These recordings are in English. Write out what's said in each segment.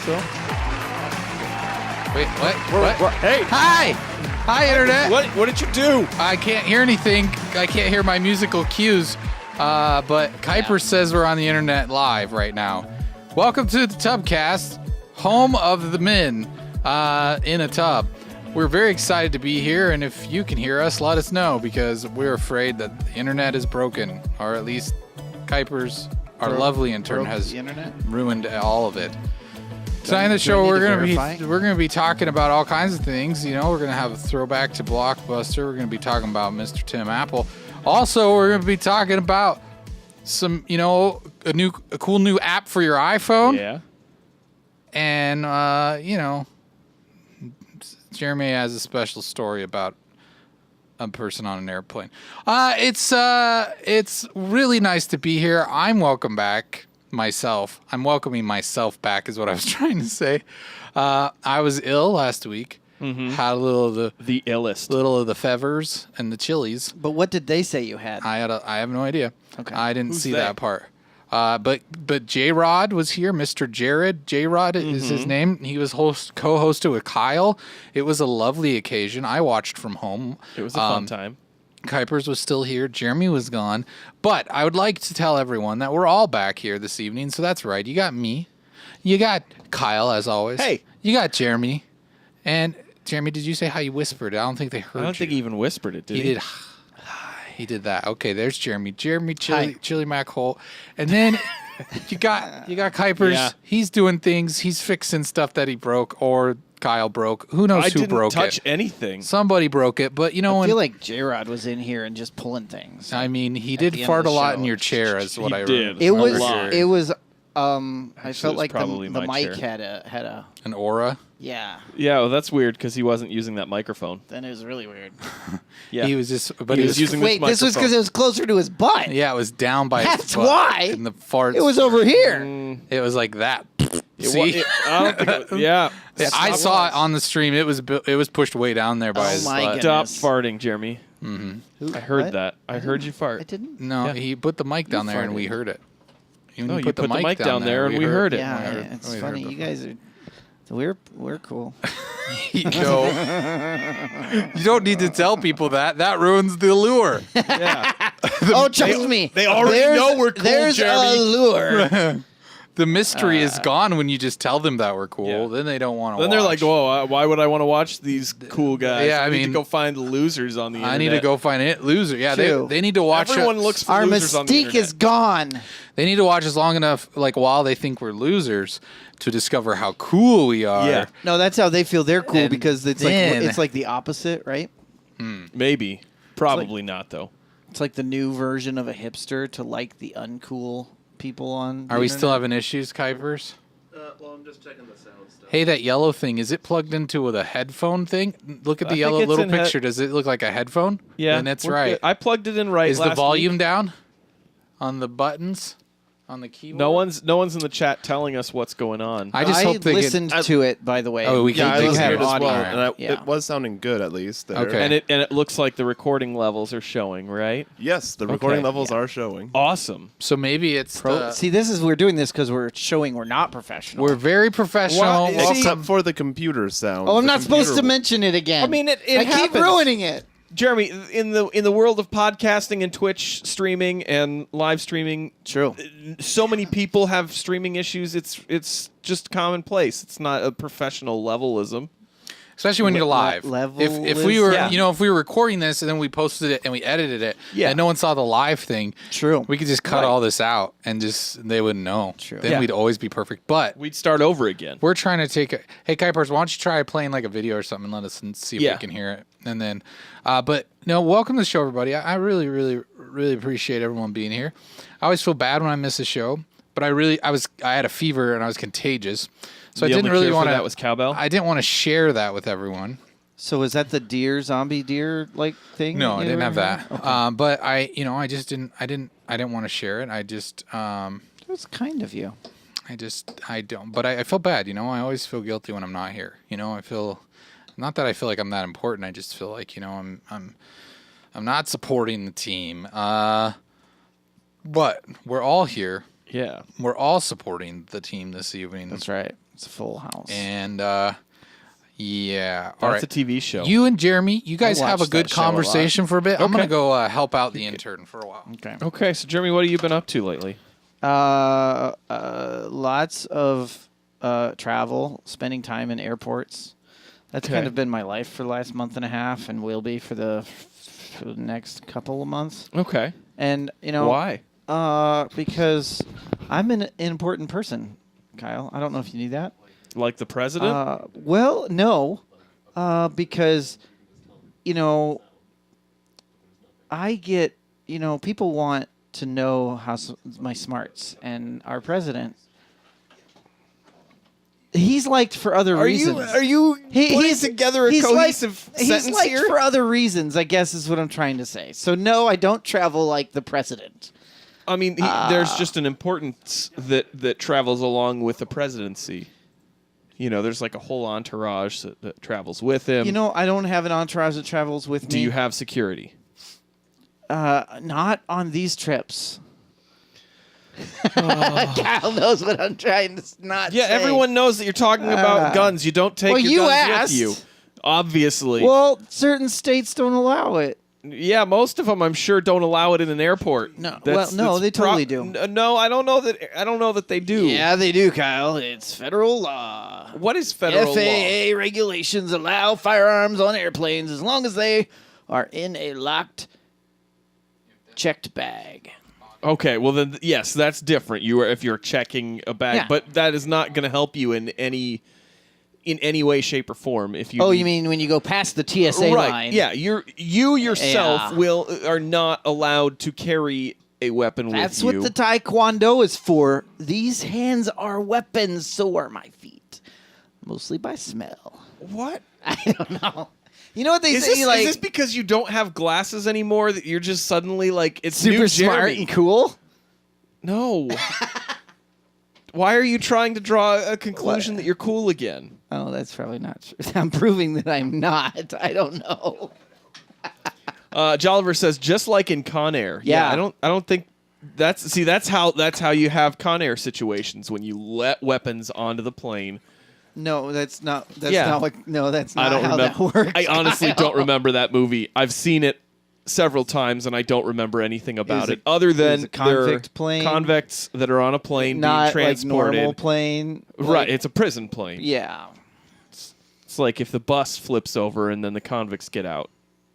so. Wait, what? Hey! Hi, Internet! What did you do? I can't hear anything. I can't hear my musical cues. But Kuiper says we're on the Internet live right now. Welcome to the TUBCAST, home of the men in a tub. We're very excited to be here, and if you can hear us, let us know, because we're afraid that the Internet is broken, or at least Kuiper's, our lovely intern, has ruined all of it. Tonight on the show, we're gonna be talking about all kinds of things. You know, we're gonna have a throwback to Blockbuster. We're gonna be talking about Mr. Tim Apple. Also, we're gonna be talking about some, a cool new app for your iPhone. Yeah. And Jeremy has a special story about a person on an airplane. It's really nice to be here. I'm welcome back. I'm welcoming myself back is what I was trying to say. I was ill last week. Mm-hmm. Had a little of the illest, little of the fevers and the chilies. But what did they say you had? I have no idea. Okay. I didn't see they? that part. But J-Rod was here. Mr. Jared J-Rod is his name. He was co-hosted with Kyle. It was a lovely occasion. I watched from home. It was a fun time. Kuipers was still here. Jeremy was gone. But I would like to tell everyone that we're all back here this evening. So that's right. You got me. You got Kyle, as always. Hey. You got Jeremy. And Jeremy, did you say how you whispered? I don't think they heard you. I don't think he even whispered it, did he? He did. He did that. Okay, there's Jeremy. Jeremy Chili Mac Hole. And then you got Kuipers. Yeah. He's doing things. He's fixing stuff that he broke or Kyle broke. Who knows who broke it? I didn't touch anything. Somebody broke it, but I feel like J-Rod was in here and just pulling things. I mean, he did fart a lot in your chair, is what I remember. It was. I felt like the mic had an aura. Yeah. Yeah, well, that's weird because he wasn't using that microphone. Then it was really weird. Yeah, he was just. But he was using this microphone. This was because it was closer to his butt. Yeah, it was down by. That's his butt. why. And the farts. It was over here. It was like that. See? I don't think yeah. I saw it on the stream. It was pushed way down there by his butt. Stop farting, Jeremy. Mm-hmm. I heard that. I heard you fart. I didn't. No, he put the mic down there and we heard it. You put the mic down there and we heard it. Yeah, it's funny. You guys are. We're cool. You don't need to tell people that. That ruins the allure. Yeah. Trust me. They already know we're cool, there's Jeremy. A lure. The mystery is gone when you just tell them that we're cool. Yeah. Then they don't want to watch. Then they're like, "Whoa, why would I want to watch these cool guys?" Yeah, I need to go find the losers on the internet. I need to go find it. Loser. Yeah, they need to watch. Everyone looks for our losers on the mystique internet. is gone. They need to watch us long enough, like while they think we're losers, to discover how cool we are. Yeah. No, that's how they feel they're cool And because it's like the opposite, right? Maybe. Probably not, though. It's like the new version of a hipster to like the uncool people on. Are we still having issues, Kuipers? Well, I'm just checking the sound stuff. Hey, that yellow thing, is it plugged into the headphone thing? Look at the yellow little picture. Does it look like a headphone? Yeah. And that's right. Good. I plugged it in right Is last the volume week. down on the buttons? On the keyboard? No one's in the chat telling us what's going on. I just hope they listened to it, by the way. Oh, we can I do listened have to it as audio. well, and Yeah. it was sounding good at least. There. Okay. And it looks like the recording levels are showing, right? Yes, the recording levels are showing. Awesome. So maybe it's See, we're doing this because we're showing we're not professional. we're very professional. Well, Except for the computer sound. I'm The not supposed to computer- mention it again. I mean, it I keep happens. ruining it. Jeremy, in the world of podcasting and Twitch streaming and live streaming, True. so many people have streaming issues. It's just commonplace. It's not a professional levelism. Especially when you're live. If we were, if we were recording this and then we posted it and we edited it, and no one saw the live thing, True. we could just cut all this out and they wouldn't know. True. Then we'd always be perfect. But We'd start over again. we're trying to take hey, Kuipers, why don't you try playing like a video or something and let us see if we can hear it. And then, but no, welcome to the show, everybody. I really, really, really appreciate everyone being here. I always feel bad when I miss a show, but I had a fever and I was contagious. So I didn't really want to. That was cowbell. I didn't want to share that with everyone. So is that the zombie deer like thing? No, I didn't have that. Okay. But I just didn't. I didn't want to share it. I just. That's kind of you. I don't. But I feel bad. I always feel guilty when I'm not here. I feel, not that I feel like I'm that important. I just feel like I'm not supporting the team. But we're all here. Yeah. We're all supporting the team this evening. That's right. It's a full house. And yeah, That's all right. a TV show. You and Jeremy, you guys I have a watched good that show a lot. conversation for a bit. I'm Okay. gonna go help out the intern for a while. Okay, so Jeremy, what have you been up to lately? Lots of travel, spending time in airports. That's Okay. kind of been my life for the last month and a half, and will be for the next couple of months. Okay. And you know Why? because I'm an important person, Kyle. I don't know if you knew that. Like the president? Well, no, because you know, I get people want to know my smarts, and our president. He's liked for other reasons. Are you putting together a cohesive sentence he's liked here? for other reasons, I guess is what I'm trying to say. So no, I don't travel like the president. I mean, there's just an importance that travels along with the presidency. There's like a whole entourage that travels with him. I don't have an entourage that travels with me. Do you have security? Not on these trips. Kyle knows what I'm trying to not Yeah, say. everyone knows that you're talking about guns. You don't take well, your you guns asked. with you. Obviously. Well, certain states don't allow it. Yeah, most of them, I'm sure, don't allow it in an airport. No, That's they totally do. No, I don't know that. I don't know that they do. Yeah, they do, Kyle. It's federal law. What is federal law? FAA regulations allow firearms on airplanes as long as they are in a locked, checked bag. Okay, well then, yes, that's different. If you're checking a bag, Yeah. but that is not going to help you in any way, shape, or form. If you Oh, you mean when you go past the TSA right? line? Yeah, you yourself Yeah. are not allowed to carry a weapon That's with you. what the Taekwondo is for. These hands are weapons, so are my feet. Mostly by smell. What? I don't know. You know what they Is say? this, like is this because you don't have glasses anymore that you're just suddenly like it's super new smart Jeremy? and cool? No. Why are you trying to draw a conclusion that you're cool again? Oh, that's probably not true. I'm proving that I'm not. I don't know. Jolliver says just like in Con Air. Yeah. I don't think that's how you have Con Air situations when you let weapons onto the plane. No, that's not. That's Yeah. not what. No, that's I not don't how remember. that works. I honestly Kyle. don't remember that movie. I've seen it several times and I don't remember anything about It it other than a convict plane? convicts that are on a plane Not being like transported. normal plane. Right, it's a prison plane. Yeah. It's like if the bus flips over and then the convicts get out.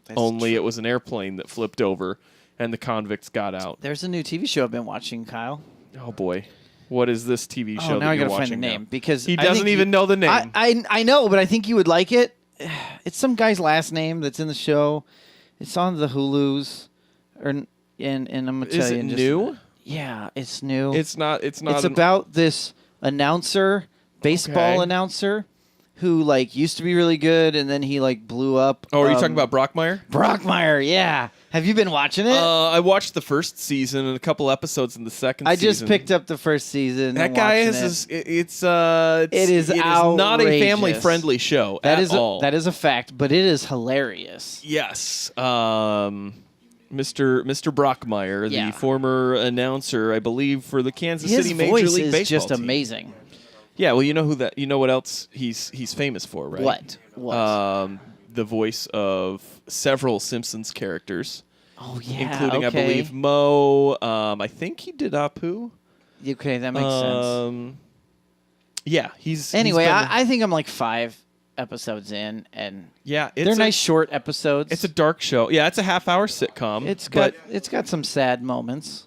That's Only true. it was an airplane that flipped over and the convicts got out. There's a new TV show I've been watching, Kyle. Oh boy. What is this TV show Oh, now that I you're gotta find the watching name now? because He I doesn't think even know the name. I know, but I think you would like it. It's some guy's last name that's in the show. It's on the Hulu's, and I'm gonna tell Is you. it in just new? a minute. Yeah, it's new. It's not It's an- about this announcer, baseball Okay. announcer, who like used to be really good, and then he like blew up. Oh, are you talking about Brockmire? Brockmire? Yeah. Have you been watching it? I watched the first season and a couple episodes in the second I season. just picked up the first season. That and guy watching is it. it is not a family outrageous. friendly show That at is all. that is a fact, but it is hilarious. Yes. Mr. Brockmire, Yeah. the former announcer, I believe, for the Kansas His City Major voice League is Baseball just team. amazing. Yeah, well, you know what else he's famous for, right? What? What? The voice of several Simpsons characters, Oh yeah, including okay. I believe Mo. I think he did Apu. Okay, that makes sense. Yeah, he's Anyway, he's been I think I'm like 5 episodes in, and yeah, they're nice short episodes. It's a dark show. Yeah, it's a half-hour sitcom. It's got some sad moments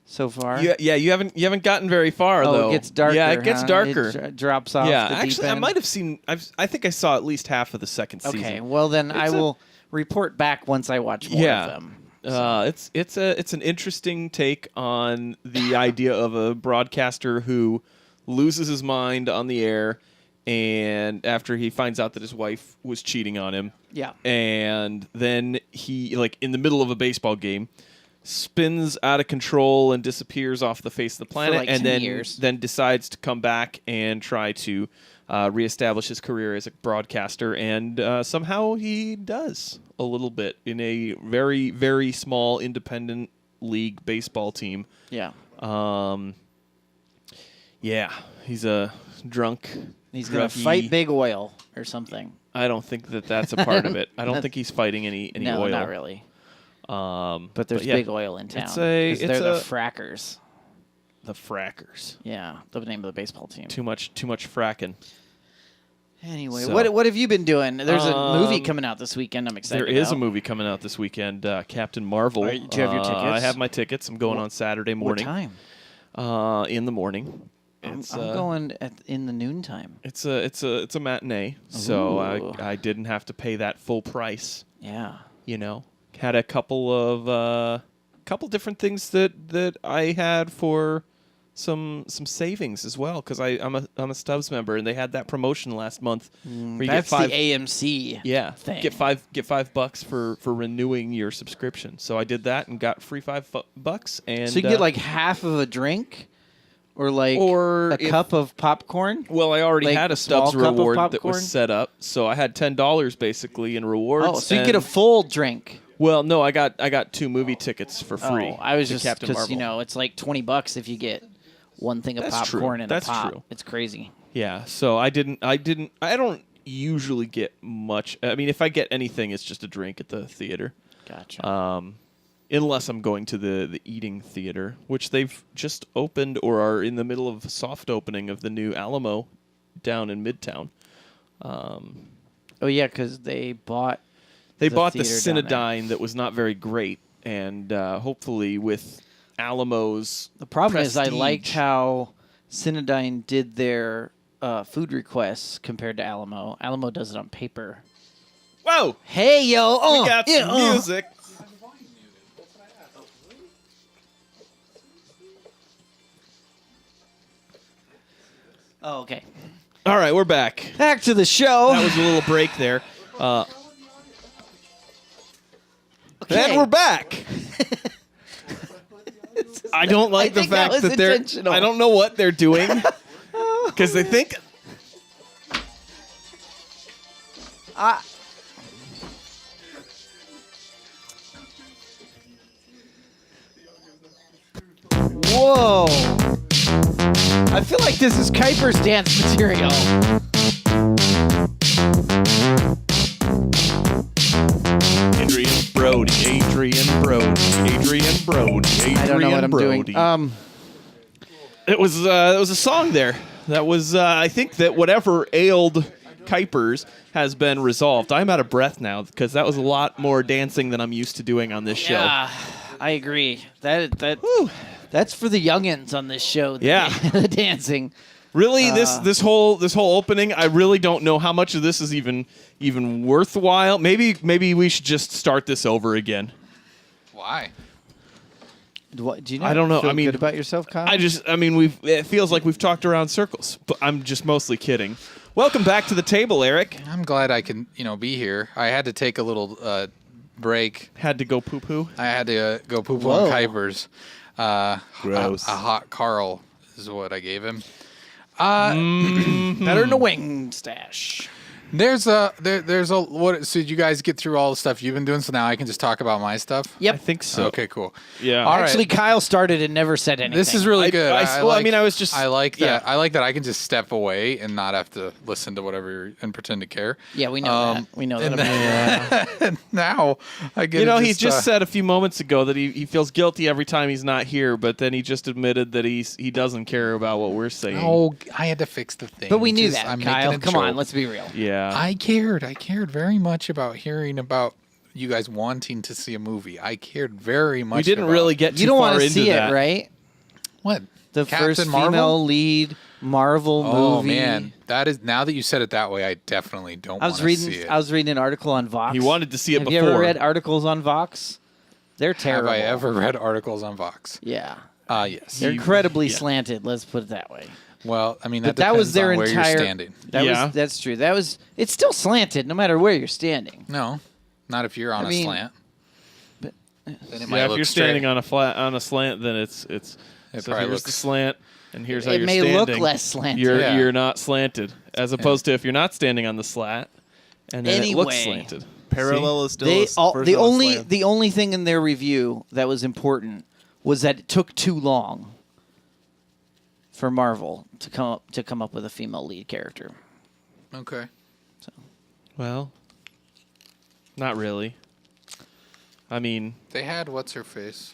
so far. you haven't gotten very far Oh, though. it gets darker. Yeah, it gets huh? darker. It drops off. Yeah, the deep actually, I end. might have seen. I think I saw at least half of the second season. Okay, well then I will report back once I watch more of them. It's an interesting take on the idea of a broadcaster who loses his mind on the air, and after he finds out that his wife was cheating on him, Yeah. and then he, like in the middle of a baseball game, spins out of control and disappears off the face of the planet, like and 10 then years. decides to come back and try to reestablish his career as a broadcaster, and somehow he does a little bit in a very, very small independent league baseball team. Yeah. Yeah, he's a drunk. He's gonna druggy- fight Big Oil or something. I don't think that's a part of it. I don't think he's fighting any No, oil. not really. But there's yeah, Big Oil in town. it's 'cause a- they're the Frackers. The Frackers. Yeah, the name of the baseball team. Too much fracking. Anyway, So- what have you been doing? There's a movie coming out this weekend. I'm excited. There is a about. movie coming out this weekend, Captain Marvel. Do you have your tickets? I have my tickets. I'm going on Saturday What morning. time? In the morning. I'm It's, going in the noontime. It's a matinee, so Ooh. I didn't have to pay that full price. Yeah. You know, had a couple of different things that I had for some savings as well, because I'm a Stubbs member, and they had that promotion last month where you That's get five. the AMC. Yeah, thing. get $5 for renewing your subscription. So I did that and got free $5, and So you can get like half of a drink, or like Or a if- cup of popcorn. Well, I already like had a small Stubbs cup of reward that popcorn? was set up, so I had $10 basically in rewards. Oh, so you get a full drink. Well, no, I got 2 movie tickets for free. Oh, I was to just Captain because Marvel. it's like $20 if you get one thing of That's true. popcorn and That's a pop. true. It's crazy. Yeah, so I don't usually get much. I mean, if I get anything, it's just a drink at the theater. Gotcha. Unless I'm going to the eating theater, which they've just opened or are in the middle of a soft opening of the new Alamo down in Midtown. oh yeah, because they bought. They the bought the theater down there. Cinedyne that was not very great, and hopefully with Alamo's The problem is I prestige- liked how Cinedyne did their food requests compared to Alamo. Alamo does it on paper. Whoa! Hey yo, We got some music. Oh, okay. All right, we're back. Back to the show. That was a little break there. okay. And we're back. I don't like the think that fact was that they're. intentional. I don't know what they're doing because they think. Whoa. I feel like this is Kuiper's dance material. Adrian Brody. I don't know what I'm doing. It was a song there. That was I think that whatever ailed Kuipers has been resolved. I'm out of breath now because that was a lot more dancing than I'm used to doing on this show. Yeah, I agree. That's for the youngins on this show. Yeah. The dancing. Really, this whole opening, I really don't know how much of this is even worthwhile. Maybe we should just start this over again. Why? What, do you I don't know. Feel I mean, good about yourself, Kyle? it feels like we've talked around circles, but I'm just mostly kidding. Welcome back to the table, Eric. I'm glad I can, be here. I had to take a little break. Had to go poo poo. I had to go poop Whoa. on Kuiper's. Gross. A hot Carl is what I gave him. Better than a wing stash. There's a what? So did you guys get through all the stuff you've been doing? So now I can just talk about my stuff. Yep. I think so. Okay, cool. Yeah. All right. Actually, Kyle started and never said anything. This is really good. I was just. I like that. yeah. I like that I can just step away and not have to listen to whatever and pretend to care. Yeah, we know that. We know that. and about you. And now I get. He just said a few moments ago that he feels guilty every time he's not here, but then he just admitted that he doesn't care about what we're saying. Oh, I had to fix the thing. But we knew Just- that, I'm Kyle. making a Come on, joke. let's be real. Yeah. I cared very much about hearing about you guys wanting to see a movie. I cared very much. We didn't about really get too You don't far want to into see that. it, right? what The Captain first Marvel? female lead Marvel Oh movie. man, that is now that you said it that way, I definitely don't. I was wanna see reading. it. I was reading an article on Vox. He wanted to see it Have before. you ever read articles on Vox? They're terrible. Have I ever read articles on Vox? Yeah, Yes. they're incredibly slanted. Let's put it that way. Well, I mean But that that was depends their on where entire. you're standing. That's true. It's still slanted no matter where you're standing. No, not if you're on I a mean, slant. but- Then it Yeah, might if look you're straight. standing on a slant, then it's so probably here's looks- the slant, and here's how It you're may standing. look less slanted. Yeah. You're not slanted, as opposed to if you're not standing on the slat, and then it looks Anyway. slanted. Parallel is still They a all, version the of a only slant. the only thing in their review that was important was that it took too long. for Marvel to come up with a female lead character. Okay. So Well, not really. I mean, They had what's her face.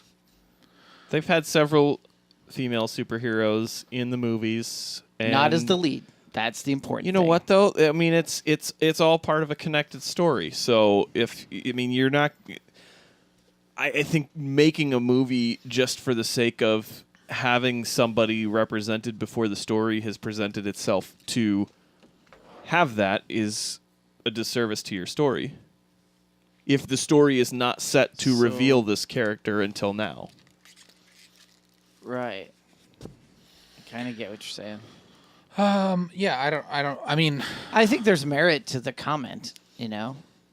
they've had several female superheroes in the movies. And not as the lead. That's the important. You know thing. what though? I mean, it's all part of a connected story. So you're not. I think making a movie just for the sake of having somebody represented before the story has presented itself to have that is a disservice to your story. If the story is not set to reveal this character until now. Right. I kind of get what you're saying. Yeah, I mean, I think there's merit to the comment,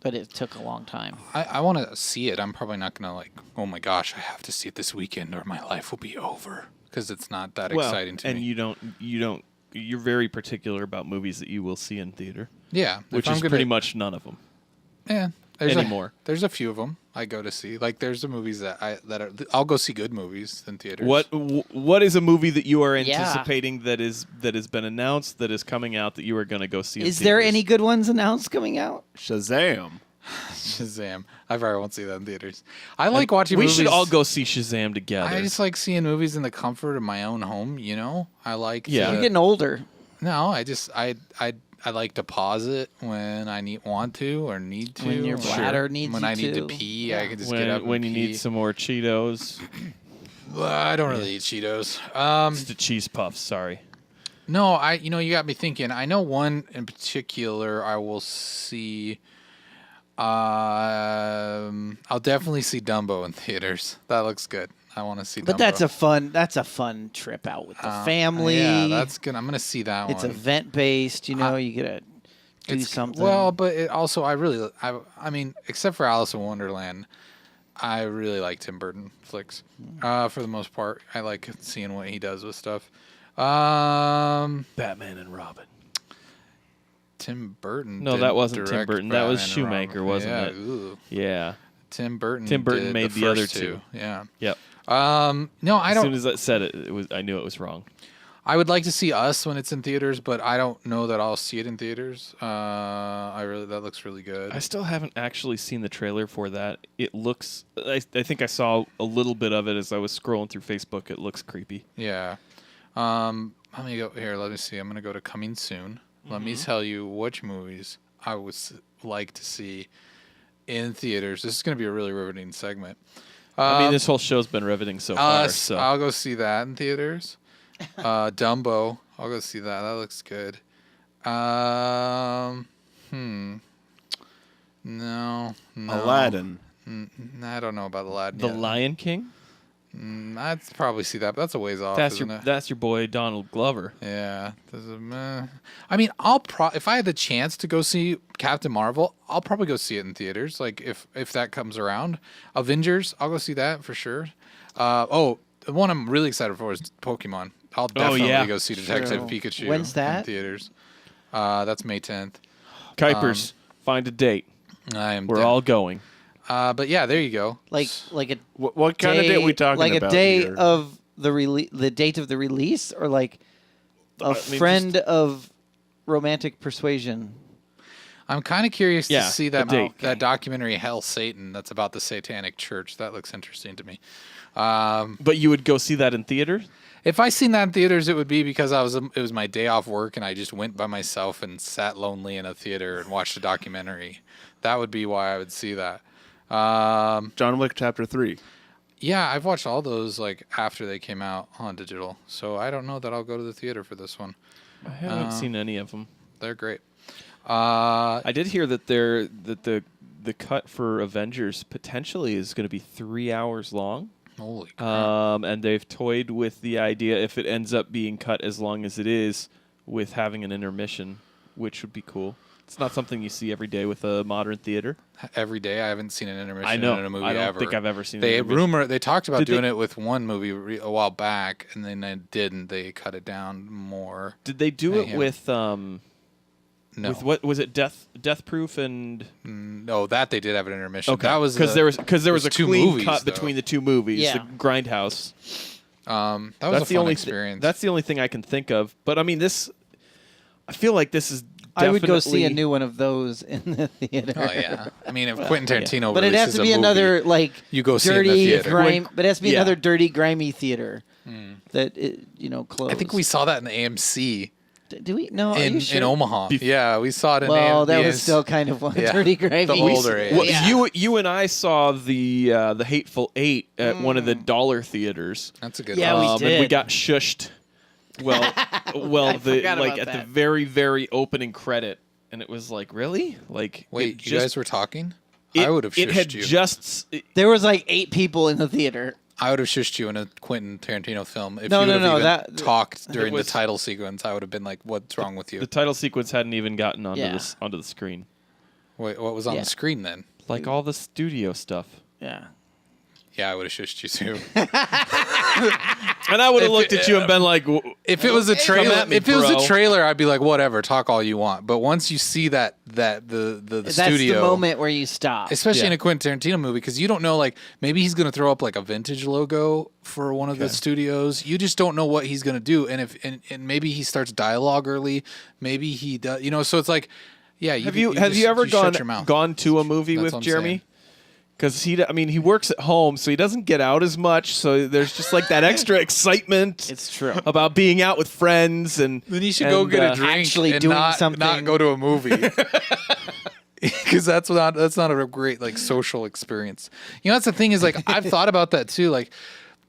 but it took a long time. I want to see it. I'm probably not going to oh my gosh, I have to see it this weekend or my life will be over because it's not that exciting to me. And you're very particular about movies that you will see in theater. Yeah. Which is pretty much none of them. Yeah. Anymore. There's a few of them I go to see. Like there's the movies I'll go see good movies in theaters. What is a movie that you are anticipating that has been announced, that is coming out, that you are going to go see? Is there any good ones announced coming out? Shazam. Shazam. I probably won't see that in theaters. I like watching we movies. should all go see Shazam together. I just like seeing movies in the comfort of my own home, I like Yeah. You're getting older. No, I like to pause it when I want to or need to. When your bladder needs when you I need to to. pee, I can just get up when and you pee. need some more Cheetos. I don't really eat Cheetos. It's the cheese puffs, sorry. No, you got me thinking. I know one in particular I will see. I'll definitely see Dumbo in theaters. That looks good. I want to see But Dumbo. that's a fun trip out with the family. Yeah, that's good. I'm going to see that It's one. event based, you get to do something. Well, but it also, I mean, except for Alice in Wonderland, I really like Tim Burton flicks. For the most part, I like seeing what he does with stuff. Batman and Robin. Tim Burton. No, that wasn't Tim Burton. That was Shoemaker, wasn't it? Ooh. Yeah. Tim Burton. Tim Burton did made the the other first two. Yeah. Yep. No, I As don't. soon as I said it, I knew it was wrong. I would like to see Us when it's in theaters, but I don't know that I'll see it in theaters. That looks really good. I still haven't actually seen the trailer for that. It looks. I think I saw a little bit of it as I was scrolling through Facebook. It looks creepy. Yeah. Let me go here. Let me see. I'm gonna go to coming soon. Let me tell you which movies I would like to see in theaters. This is gonna be a really riveting segment. I mean, this whole show's been riveting so far. Us. So I'll go see that in theaters. Dumbo. I'll go see that. That looks good. No. Aladdin. I don't know about Aladdin. The yet. Lion King. I'd probably see that, but that's a ways off. That's isn't your it? that's your boy Donald Glover. Yeah. I mean, if I had the chance to go see Captain Marvel, I'll probably go see it in theaters. Like if that comes around, Avengers, I'll go see that for sure. The one I'm really excited for is Pokemon. I'll definitely go see Detective Pikachu. When's that? In theaters. That's May 10th. Kuipers, find a date. We're all going. But yeah, there you go. like a What kind of date are we talking like about? a day here? of the date of the release, or like a friend of romantic persuasion. I'm kind of curious to Yeah, see a that date. that documentary Hell Satan that's about the Satanic Church. That looks interesting to me. But you would go see that in theaters? If I seen that in theaters, it would be because it was my day off work and I just went by myself and sat lonely in a theater and watched a documentary. That would be why I would see that. John Wick Chapter 3. Yeah, I've watched all those like after they came out on digital, so I don't know that I'll go to the theater for this one. I haven't seen any of them. They're great. I did hear that the cut for Avengers potentially is going to be 3 hours long. Holy crap. And they've toyed with the idea, if it ends up being cut as long as it is, with having an intermission, which would be cool. It's not something you see every day with a modern theater. Every day, I haven't seen an intermission I know. in a movie I don't ever. think I've ever seen. They an intermission. They talked about Did doing they- it with one movie a while back, and then they didn't. They cut it down more. Did they do it Yeah. with No, with what was it? Death Proof and no, that they did have an intermission. okay, That was because there was a two clean movies, cut though. between the two movies. Yeah. The Grindhouse. That was That's a the fun only experience. that's the only thing I can think of. But I mean, I feel like this is. I would go see a definitely- new one of those in the theater. Oh yeah, I mean, if Quentin Tarantino But it has releases to be a movie, another like you go see it in the dirty, theater. grime. But it has to be Yeah. another dirty, grimy theater that closed. I think we saw that in the AMC Do we? No, are you sure? in Omaha. Yeah, we saw it in Well, the that AMC. was still kind of one Yeah. dirty, grimy. The older age. Well, Yeah. you and I saw the Hateful Eight at one of the dollar theaters. That's a good Yeah, one. we And we did. got shushed. Well, forgot about at the that. very, very opening credit, and it was like, really? Like, Wait, it you just- guys were talking? It, I would have It shushed had you. just. There was like 8 people in the theater. I would have shushed you in a Quentin Tarantino film. If No, you no, would have no, even that- talked during was- the title sequence, I would have been like, "What's wrong with you?" The title sequence hadn't even gotten Yeah. onto the screen. Wait, what was on Yeah. the screen then? Like all the studio stuff. Yeah. Yeah, I would have shushed you too. And I would have If looked it- at you and been like, If it was a Come trailer, at me, if it was bro. a trailer, I'd be like, whatever, talk all you want. But once you see the That's studio, the moment where you stop. especially Yeah. in a Quentin Tarantino movie, because you don't know, like maybe he's gonna throw up like a vintage logo for one of the studios. You just don't know what he's gonna do, and if and maybe he starts dialogue early, maybe he does, So it's like, yeah. have you ever shut your mouth. gone to a movie That's with what I'm Jeremy? saying. Because he works at home, so he doesn't get out as much. So there's just like that extra excitement. It's true. About being out with friends and Then you should go and, get a drink actually and doing not something. go to a movie. Because that's not a great like social experience. That's the thing is like I've thought about that too. Like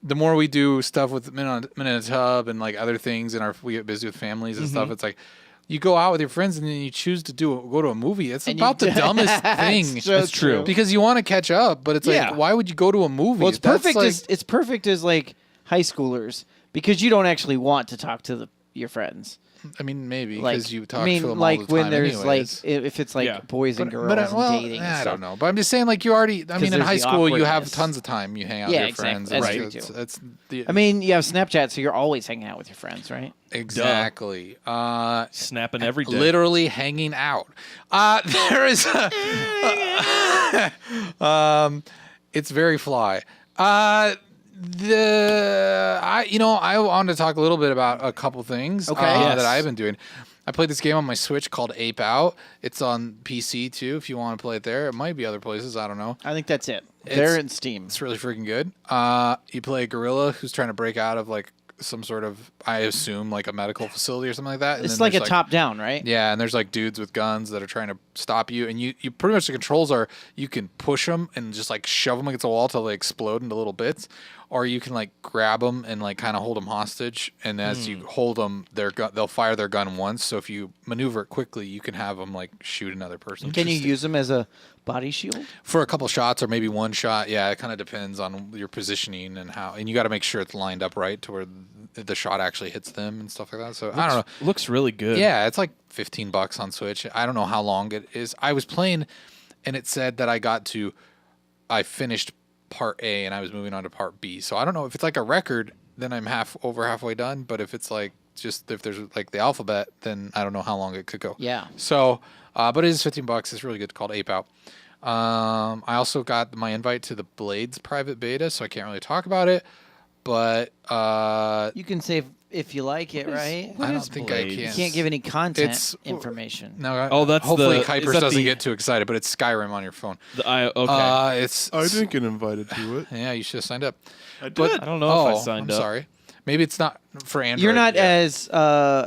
the more we do stuff with Men in a Tub and like other things, and we get busy with families and stuff. It's like you go out with your friends and then you choose to go to a movie. It's And about you the do- dumbest thing. It's so That's true. true. Because you want to catch up, but it's Yeah. like why would you go to a movie? Well, it's That's perfect. like- It's perfect as like high schoolers because you don't actually want to talk to your friends. I mean, maybe Like, because you talk I mean, to them like all the when time there's anyways. like if it's like Yeah. boys and girls and well, dating. And I stuff. don't know, but I'm just saying, like you already. I mean, in there's high the school, you have awkwardness. tons of time. You hang out Yeah, with your exactly. friends. That's It's- true, too. That's the. I mean, you have Snapchat, so you're always hanging out with your friends, right? exactly. snapping every day. Literally hanging out. There is. It's very fly. I wanted to talk a little bit about a couple things Okay. Yes. that I've been doing. I played this game on my Switch called Ape Out. It's on PC too, if you want to play it there. It might be other places. I don't know. I think that's it. It's- They're in Steam. It's really freaking good. You play a gorilla who's trying to break out of like some sort of, I assume, like a medical facility or something like that. And It's then like a there's, top down, right? Yeah, and there's like dudes with guns that are trying to stop you, and you pretty much the controls are you can push them and just like shove them against a wall till they explode into little bits, or you can like grab them and like kind of hold them hostage, and as you hold them, they'll fire their gun once. So if you maneuver it quickly, you can have them like shoot another person. Can you use them as a body shield? For a couple shots or maybe one shot? Yeah, it kind of depends on your positioning and how, and you got to make sure it's lined up right to where the shot actually hits them and stuff like that. So I don't know. Looks really good. Yeah, it's like $15 on Switch. I don't know how long it is. I was playing, and it said that I finished part A and I was moving on to part B. So I don't know if it's like a record, then I'm halfway done. But if it's like if there's like the alphabet, then I don't know how long it could go. Yeah. So, but it is $15. It's really good. Called Ape Out. I also got my invite to the Blades private beta, so I can't really talk about it. But You can save if you like it, right? I don't think I Blades? can. You can't give any content It's- information. No, Oh, that's hopefully the- Kuipers is that doesn't the- get too excited, but it's Skyrim on your phone. Okay. It's I didn't get invited to it. yeah, you should have signed up. I did. But I don't know if I oh, signed I'm up. sorry. Maybe it's not for Android. You're not yet.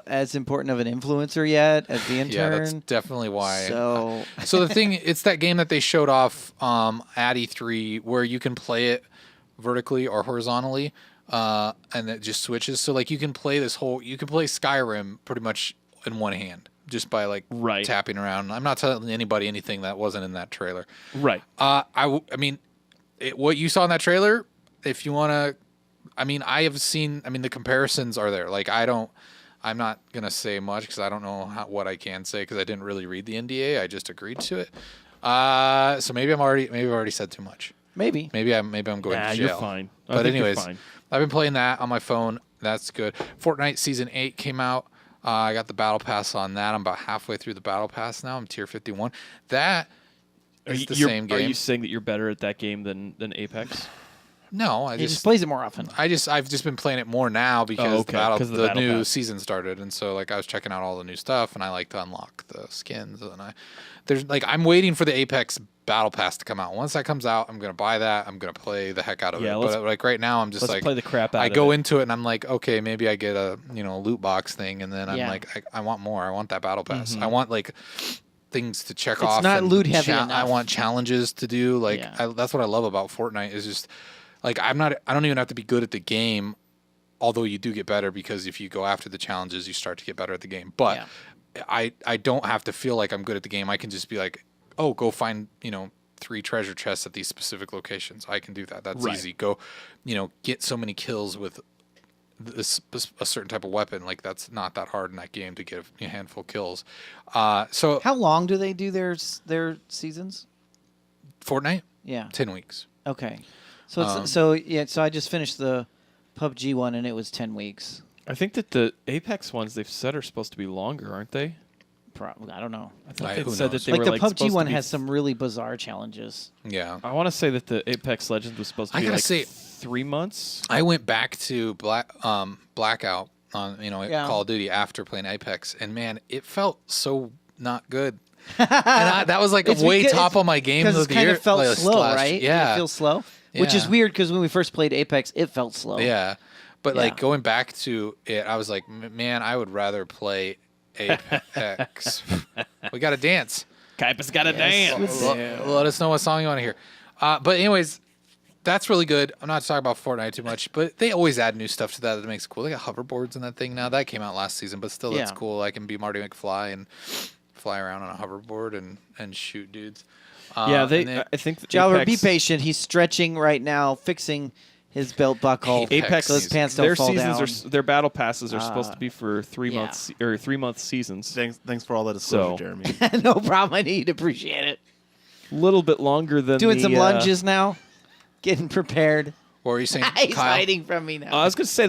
as important of an influencer yet as the intern. Yeah, that's definitely why. So So the thing, it's that game that they showed off at E3 where you can play it vertically or horizontally, and it just switches. So like you can play Skyrim pretty much in one hand just by like Right. tapping around. I'm not telling anybody anything that wasn't in that trailer. Right. I mean, what you saw in that trailer, if you want to, I mean, the comparisons are there. Like, I'm not going to say much because I don't know what I can say because I didn't really read the NDA. I just agreed to it. So maybe I've already said too much. maybe. Maybe I'm going Nah, to jail. you're fine. I But think you're anyways, fine. I've been playing that on my phone. That's good. Fortnite Season 8 came out. I got the Battle Pass on that. I'm about halfway through the Battle Pass now. I'm tier 51. That is the same game. Are you saying that you're better at that game than Apex? No, He just plays it more often. I've just been playing it more now because okay, 'cause of the the battle new pass. season started, and so like I was checking out all the new stuff, and I like to unlock the skins, and I'm waiting for the Apex Battle Pass to come out. Once that comes out, I'm gonna buy that. I'm gonna play the heck out of it. But like right now, I'm just let's like play the crap out I of go it. into it and I'm like, okay, maybe I get a loot box thing, and then I'm Yeah. like, I want more. I want that Battle Pass. I want like things to check It's off. not and loot heavy I enough. want challenges to do. Like Yeah. that's what I love about Fortnite is just like I don't even have to be good at the game, although you do get better because if you go after the challenges, you start to get better at the game. But I don't have to feel like I'm good at the game. I can just be like, oh, go find 3 treasure chests at these specific locations. I can do that. That's Right. easy. Go, get so many kills with a certain type of weapon. Like that's not that hard in that game to get a handful of kills. So How long do they do their seasons? Fortnite, Yeah. 10 weeks. Okay. So it's so I just finished the PUBG one and it was 10 weeks. I think that the Apex ones they've said are supposed to be longer, aren't they? Probably. I don't know. I thought Who they said that knows? they Like were the like PUBG supposed one to be has some really bizarre challenges. Yeah. I want to say that the Apex Legends was supposed to I be gotta like say- 3 months. I went back to Blackout on Yeah. Call of Duty after playing Apex, and man, it felt so not good. And that was like It's way because- top on my game Because of it the kind year. of felt like, slow, last- right? Yeah. It feels slow. Which is Yeah. weird because when we first played Apex, it felt slow. Yeah. But Yeah. like going back to it, I was like, man, I would rather play Apex. We got to dance. Kaipa's got to Yes. dance. Let us know what song you want to hear. But anyways, that's really good. I'm not talking about Fortnite too much, but they always add new stuff to that makes it cool. They got hoverboards in that thing now. That came out last season, but still, that's Yeah. cool. I can be Marty McFly and fly around on a hoverboard and shoot dudes. Yeah, and then- I think Jowler, be Apex, patient. He's stretching right now, fixing his belt buckle. Apex, so his pants don't their fall seasons down. their battle passes are supposed to be for 3 yeah. months or 3 month seasons. Thanks for all that disclosure, So- Jeremy. No problem. I need to appreciate it. A little bit longer than Doing the, some lunges now, getting prepared. What were you saying, He's Kyle? hiding from me now. I was going to say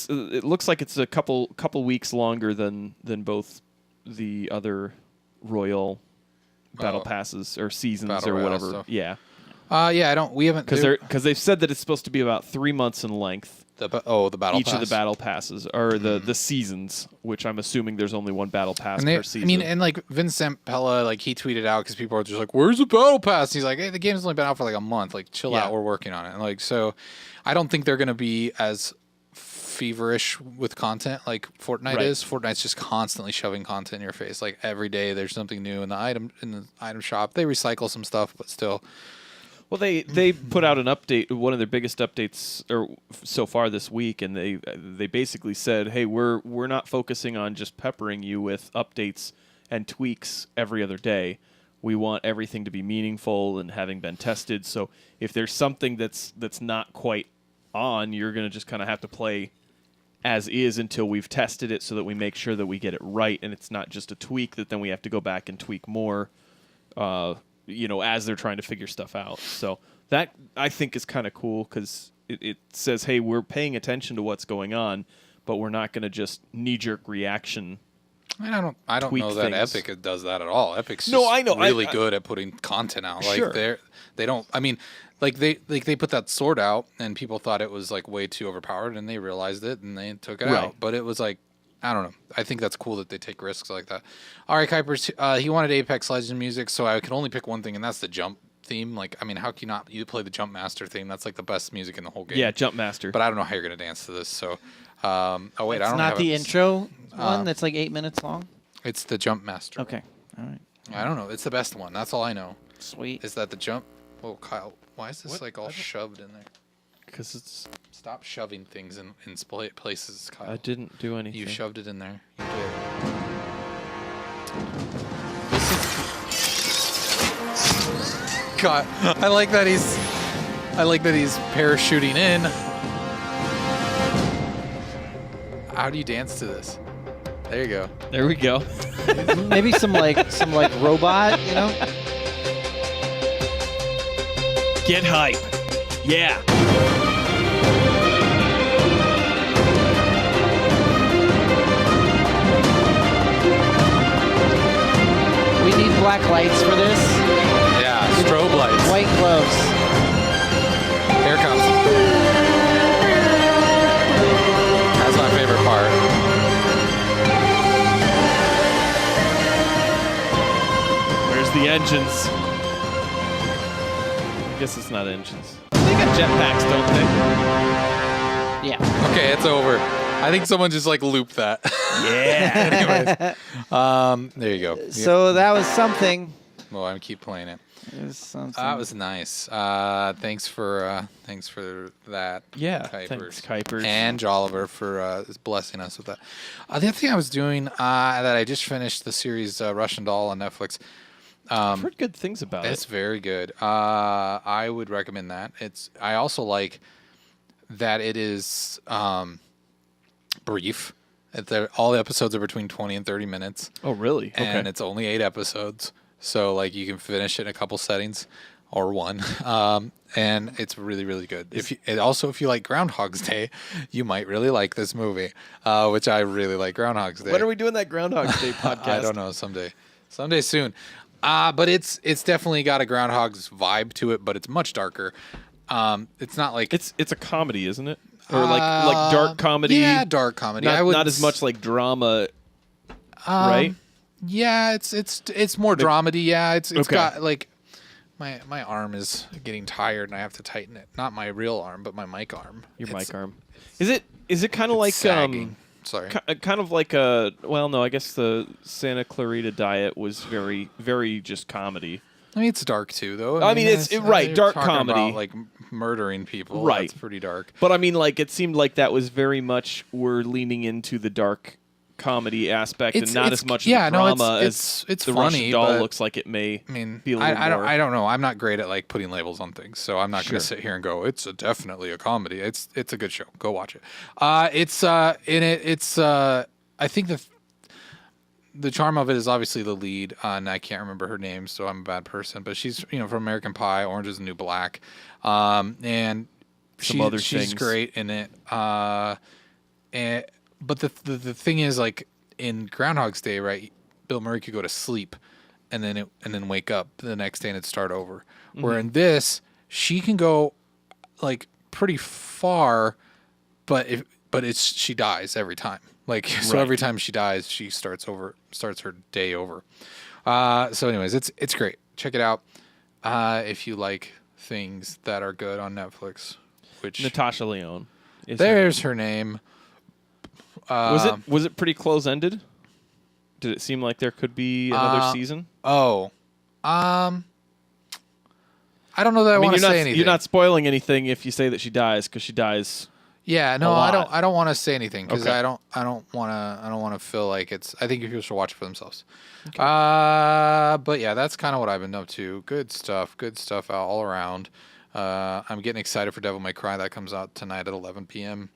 it looks like it's a couple weeks longer than both the other Royal battle Oh. passes or seasons Battle or Royale whatever. stuff. Yeah, We haven't because they've said that it's supposed to be about 3 months in length. the battle Each pass. of the battle passes or the seasons, which I'm assuming there's only one battle pass And they, per season. I mean, and like Vincent Pella, like he tweeted out because people are just like, "Where's the battle pass?" He's like, "Hey, the game's only been out for like a month. Like, chill Yeah. out. We're working on it." And like, so I don't think they're gonna be as feverish with content like Fortnite Right. is. Fortnite's just constantly shoving content in your face. Like every day, there's something new in the item shop. They recycle some stuff, but still. Well, they put out an update, one of their biggest updates so far this week, and they basically said, "Hey, we're not focusing on just peppering you with updates and tweaks every other day. We want everything to be meaningful and having been tested. So if there's something that's not quite on, you're going to just kind of have to play as is until we've tested it, so that we make sure that we get it right, and it's not just a tweak that then we have to go back and tweak more." As they're trying to figure stuff out. So that, I think, is kind of cool because it says, hey, we're paying attention to what's going on, but we're not going to just knee-jerk reaction. I don't tweak know that things. Epic does that at all. Epic's just No, I know. really I- good at putting content out. Like Sure. they don't. I mean, like they put that sword out, and people thought it was like way too overpowered, and they realized it, and they took it Right. out. But it was like, I don't know. I think that's cool that they take risks like that. All right, Kuipers. He wanted Apex Legends music, so I could only pick one thing, and that's the jump theme. Like, I mean, how can you not? You play the Jump Master theme. That's like the best music in the whole game. Yeah, Jump Master. But I don't know how you're gonna dance to this. So, oh wait, I It's don't not have the it. intro one that's like 8 minutes long. It's the Jump Master. Okay. All right. I don't know. It's the best one. That's all I know. Sweet. Is that the jump? Oh, Kyle, why is this like all shoved in there? Because it's, Stop shoving things in places, Kyle. I didn't do anything. You shoved it in there. You did. God, I like that he's parachuting in. How do you dance to this? There you go. There we go. Maybe some like robot, Get hype. Yeah. We need black lights for this. Yeah, strobe lights. White gloves. Here it comes. That's my favorite part. Where's the engines? I guess it's not engines. They got jetpacks, don't they? Yeah. Okay, it's over. I think someone just like looped that. Yeah. Anyways, there you go. So that was something. Well, I'm keep playing it. It was something. That was nice. Thanks for that. Yeah. Kuipers. Thanks, Kuipers. And Jolliver for blessing us with that. The other thing I was doing that I just finished the series Russian Doll on Netflix. I've heard good things about It's it. very good. I would recommend that. I also like that it is brief. All the episodes are between 20 and 30 minutes. Oh, really? And it's only 8 episodes. So like you can finish it in a couple settings or one. And it's really, really good. If you like Groundhog's Day, you might really like this movie, which I really like Groundhog's Day. When are we doing that Groundhog's Day podcast? I don't know. Someday soon. But it's definitely got a Groundhog's vibe to it, but it's much darker. It's not like It's a comedy, isn't it? Or like dark comedy? Yeah, dark comedy. Not as much like drama, right? Yeah, it's more dramedy. Yeah, it's Okay. got like my arm is getting tired and I have to tighten it. Not my real arm, but my mic arm. Your mic arm. Is it kind of like sagging. Sorry. kind of like a no, I guess the Santa Clarita Diet was very very just comedy. I mean, it's dark too, though. I mean, it's right, you're dark talking comedy. about, like murdering people. Right. It's pretty dark. But I mean, like it seemed like that was very much we're leaning into the dark comedy aspect and not as much of the drama it's as the funny, Russian Doll but, looks like it may I mean, be a little more. I don't know. I'm not great at like putting labels on things, so I'm not Sure. going to sit here and go, it's definitely a comedy. It's a good show. Go watch it. It's in it. It's I think the charm of it is obviously the lead, and I can't remember her name, so I'm a bad person. But she's from American Pie, Orange Is the New Black, and other she's things. great in it. But the thing is, like in Groundhog's Day, right? Bill Murray could go to sleep, and then wake up the next day and it'd start over. Mm-hmm. Where in this, she can go like pretty far, but she dies every time. Like so, Right. every time she dies, she starts her day over. So, anyways, it's great. Check it out if you like things that are good on Netflix. Which Natasha Lyonne. there's her name. Was it pretty close ended? Did it seem like there could be another season? Oh, I don't know that I want to say anything. You're not spoiling anything if you say that she dies because she dies. Yeah, no, lot. I don't want to say anything because Okay. I don't want to feel like it's. I think people should watch it for themselves. But yeah, that's kind of what I've been up to. Good stuff all around. I'm getting excited for Devil May Cry. That comes out tonight at 11 p.m.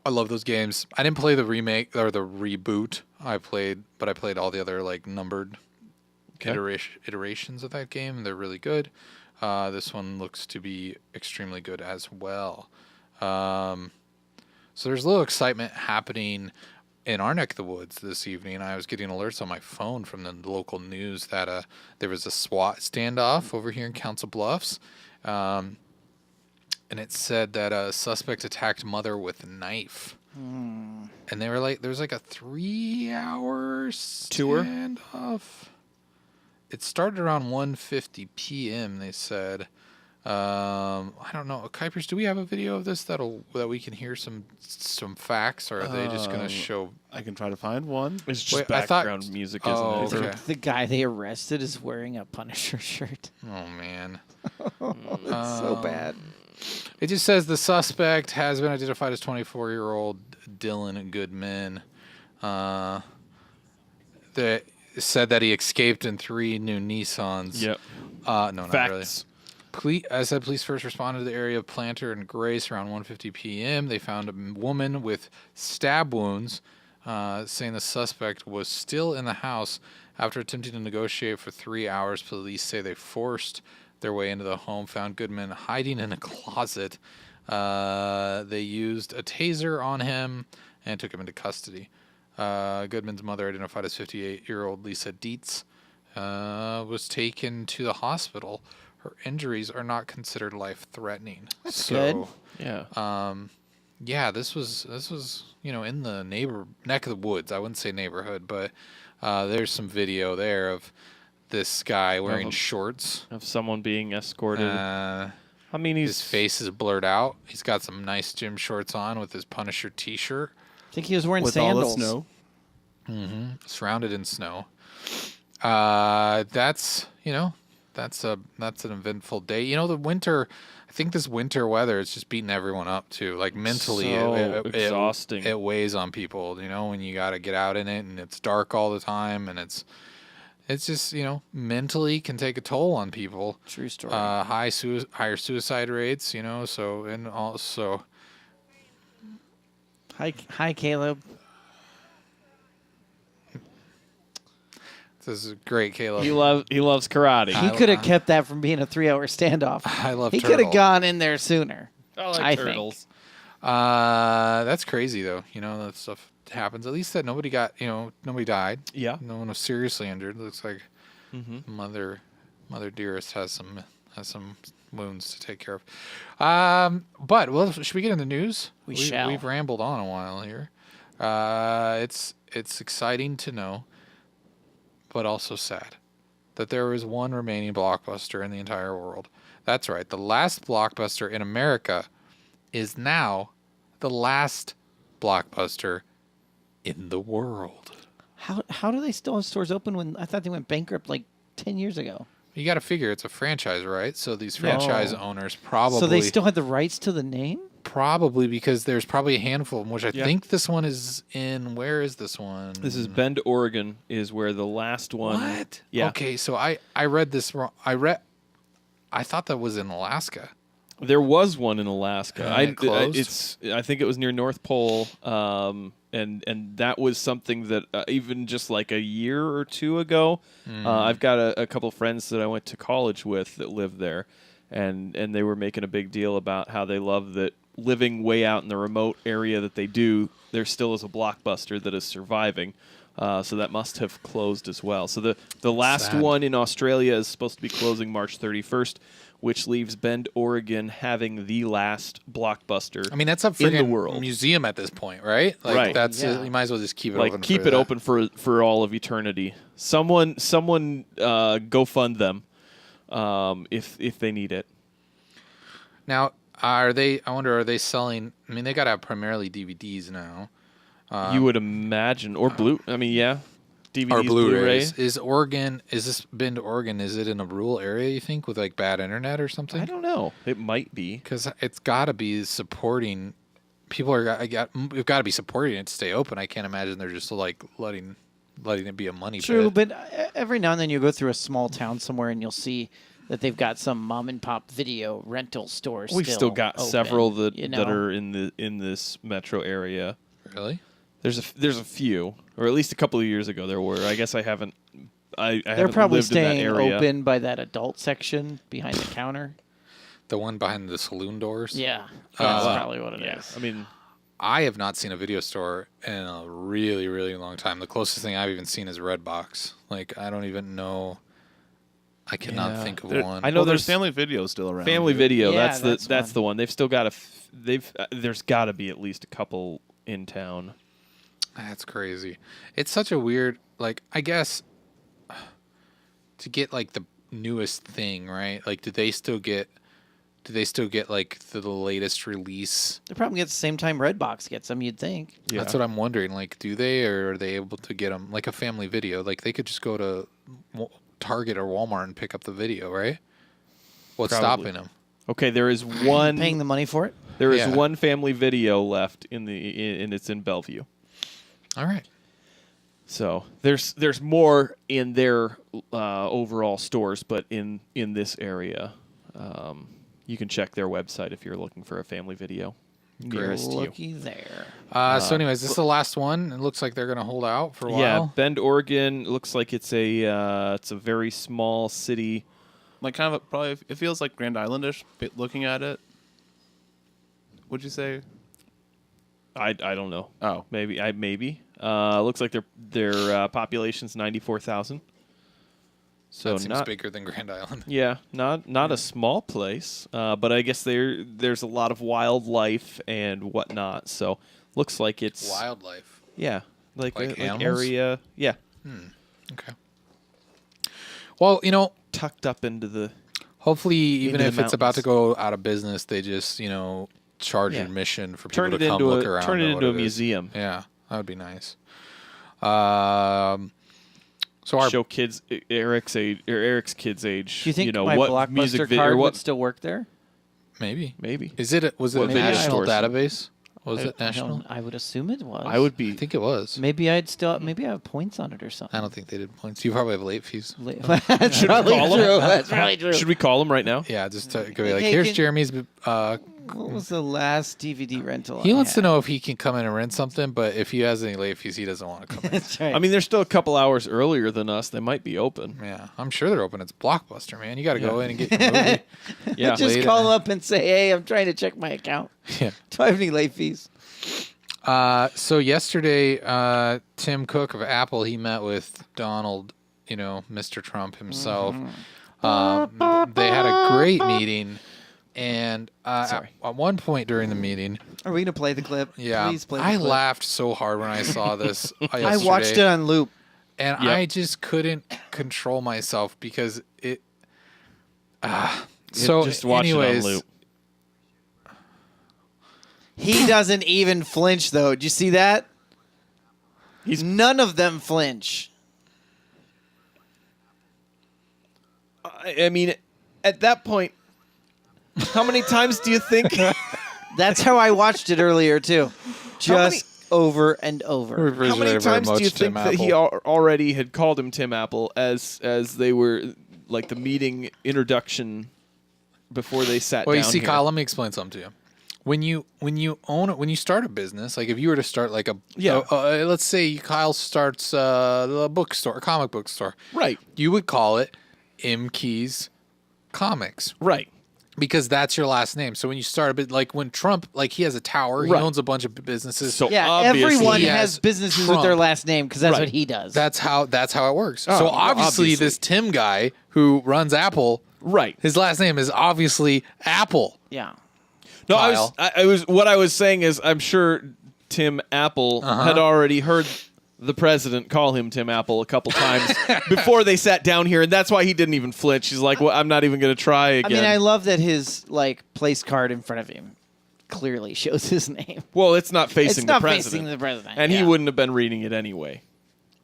I love those games. I didn't play the remake or the reboot. I played all the other like numbered iterations of that game. They're really good. This one looks to be extremely good as well. So there's a little excitement happening in our neck of the woods this evening. I was getting alerts on my phone from the local news that there was a SWAT standoff over here in Council Bluffs. And it said that a suspect attacked mother with a knife. And they were like, there was like a 3-hour Tour? standoff. It started around 1:50 p.m. They said. I don't know. Kuipers, do we have a video of this that we can hear some facts, or are they just going to show? I can try to find one. It's just Wait, I thought- background music, isn't Oh, it? okay. The guy they arrested is wearing a Punisher shirt. Oh man. It's so bad. It just says the suspect has been identified as 24-year-old Dylan Goodman. That said that he escaped in 3 new Nissans. Yep. No, not really. Facts. Police first responded to the area of Planter and Grace around 1:50 p.m. They found a woman with stab wounds, saying the suspect was still in the house after attempting to negotiate for 3 hours. Police say they forced their way into the home, found Goodman hiding in a closet. They used a taser on him and took him into custody. Goodman's mother, identified as 58-year-old Lisa Dietz, was taken to the hospital. or injuries are not considered life-threatening. That's good. Yeah. Yeah, this was in the neck of the woods. I wouldn't say neighborhood, but there's some video there of this guy wearing shorts. Of someone being escorted. I mean, his face is blurred out. He's got some nice gym shorts on with his Punisher T-shirt. I think he was wearing With sandals. all the snow. Surrounded in snow. That's an eventful day. The winter. I think this winter weather is just beating everyone up too. Like mentally, So exhausting. It weighs on people. When you got to get out in it and it's dark all the time and it's just mentally can take a toll on people. True story. Higher suicide rates. So and also. Hi, Caleb. This is great, Caleb. He loves karate. He could have kept that from being a 3-hour standoff. I love He Turtle. could have gone in there sooner. I like I turtles. That's crazy though. That stuff happens. At least that nobody died. Yeah. No one was seriously injured. Looks like Mother Dearest has some wounds to take care of. But should we get in the news? We shall. We've rambled on a while here. It's exciting to know, but also sad, that there is one remaining Blockbuster in the entire world. That's right. The last Blockbuster in America is now the last Blockbuster in the world. How do they still have stores open when I thought they went bankrupt like 10 years ago? You got to figure it's a franchise, right? So these franchise owners probably... So they still had the rights to the name? Probably, because there's probably a handful of them, which I Yeah. think this one is in... Where is this one? This is Bend, Oregon, is where the last one. What? Yeah. Okay, so I read this wrong. I thought that was in Alaska. There was one in Alaska. And it closed? I think it was near North Pole, and that was something that even just like a year or two ago, I've got a couple friends that I went to college with that lived there, and they were making a big deal about how they love that living way out in the remote area that they do, there still is a Blockbuster that is surviving. So that must have closed as well. So the last Sad. one in Australia is supposed to be closing March 31st, which leaves Bend, Oregon having the last Blockbuster. I mean, that's a in the freaking worund. museum at this point, right? Like, Right. That's Yeah. you might as well just keep it Like open. keep for it that. open for all of eternity. Someone go fund them if they need it. Now, are they selling? I mean, they got to have primarily DVDs now. You would imagine, or blue. I mean, yeah, DVDs, Or Blu-ray. Blu-rays. Is this Bend, Oregon? Is it in a rural area, you think, with like bad internet or I something? don't know. It might be. Because it's got to be supporting. People we've got to be supporting it to stay open. I can't imagine they're just like letting it be a money True, pit. but every now and then you go through a small town somewhere and you'll see that they've got some mom and pop video rental stores. We've still got open, several that you know? that are in this metro area. Really? There's a few, or at least a couple of years ago there were. I guess I haven't. I They're haven't probably lived in that staying area. open by that adult section behind the counter. The one behind the saloon doors? Yeah, that's wow. probably what it is. I mean, I have not seen a video store in a really, really long time. The closest thing I've even seen is Redbox. Like, I don't even know. I cannot Yeah. think of There- one. I know there's there's Family Video still around. Family Video. Yeah, that's that's the one. one. They've still got there's got to be at least a couple in town. That's crazy. It's such a weird, like, I guess, to get, like, the newest thing, right? Like, do they still get, like, the latest release? They probably get the same time Redbox gets them, you'd think. Yeah. That's what I'm wondering. Like, do they, or are they able to get them, like a Family Video? Like, they could just go to Target or Walmart and pick up the video, right? What's Probably. stopping them? Okay, there is one. Paying the money for it? There is Yeah. one Family Video left and it's in Bellevue. All right. So there's more in their overall stores, but in this area, you can check their website if you're looking for a Family Video nearest you. Looky there. So, anyways, this is the last one. It looks like they're going to hold out for a while. Yeah, Bend, Oregon looks like it's a very small city. Like kind of probably it feels like Grand Islandish. Looking at it, would you say? I don't know. Oh, Maybe. Looks like their population's 94,000. So that seems not bigger than Grand Island. yeah, not a small place, but I guess there's a lot of wildlife and whatnot. So looks like it's Wildlife. yeah, like animals? area, yeah, Okay. Well, tucked up into the hopefully, even Into the if it's about to mountains. go out of business, they just, charge Yeah. admission for turn people it to come into look around. turn it at into what a it is. museum. Yeah, that would be nice. So our Show kids Eric's age or Eric's kids' age. Do you think my what music Blockbuster video card or would what still work there? maybe maybe was it What a video national stores? database? Was it I national? would assume it was. I would I be. think it was. Maybe I have points on it or something. I don't think they did points. You probably have late fees. That's probably call true. him? That's probably true. Should we call him right now? Yeah, just to go be like, Hey, here's can- Jeremy's. What was the last DVD rental? He I wants to had? know if he can come in and rent something, but if he has any late fees, he doesn't want to come in. That's right. I mean, they're still a couple hours earlier than us. They might be open. Yeah, I'm sure they're open. It's Blockbuster, man. You got to go Yeah. in and get your movie. Yeah, just later. call up and say, "Hey, I'm trying to check my account. Yeah. Do I have any late fees?" So yesterday, Tim Cook of Apple, he met with Donald, Mr. Trump himself. They had a great meeting, and Sorry. at one point during the meeting, Are we gonna play the clip? yeah, Please play the I clip. laughed so hard when I saw this. I watched it on loop. and Yep. I just couldn't control myself because it. So, just watch anyways, it on loop. He doesn't even flinch, though. Did you see that? None of them flinch. I mean, at that point, how many times do you think? That's how I watched it earlier too. many- Just over and over. How many times do you think that he already had called him Tim Apple as they were like the meeting introduction before they sat Well, down? you see, here? Kyle, let me explain something to you. When you start a business, like if you were to start like let's say Kyle starts a bookstore, a comic book store, Right, you would call it M. Keys Comics right. because that's your last name. So when you start a bit, like when Trump, like he has a tower, he Right. owns a bunch of businesses. So Yeah, obviously, everyone he has has businesses Trump. with their last name because that's Right. what he does. that's how it works. Oh, so yeah, obviously, obviously. this Tim guy who runs Apple, right. his last name is obviously Apple. yeah. No, Kyle. I was. What I was saying is, I'm sure Tim Apple had already heard the president call him Tim Apple a couple times before they sat down here, and that's why he didn't even flinch. He's like, "Well, I'm not even going to try I again." mean, I love that his place card in front of him clearly shows his name. well, it's not facing It's not the president, facing the president, and yeah. he wouldn't have been reading it anyway.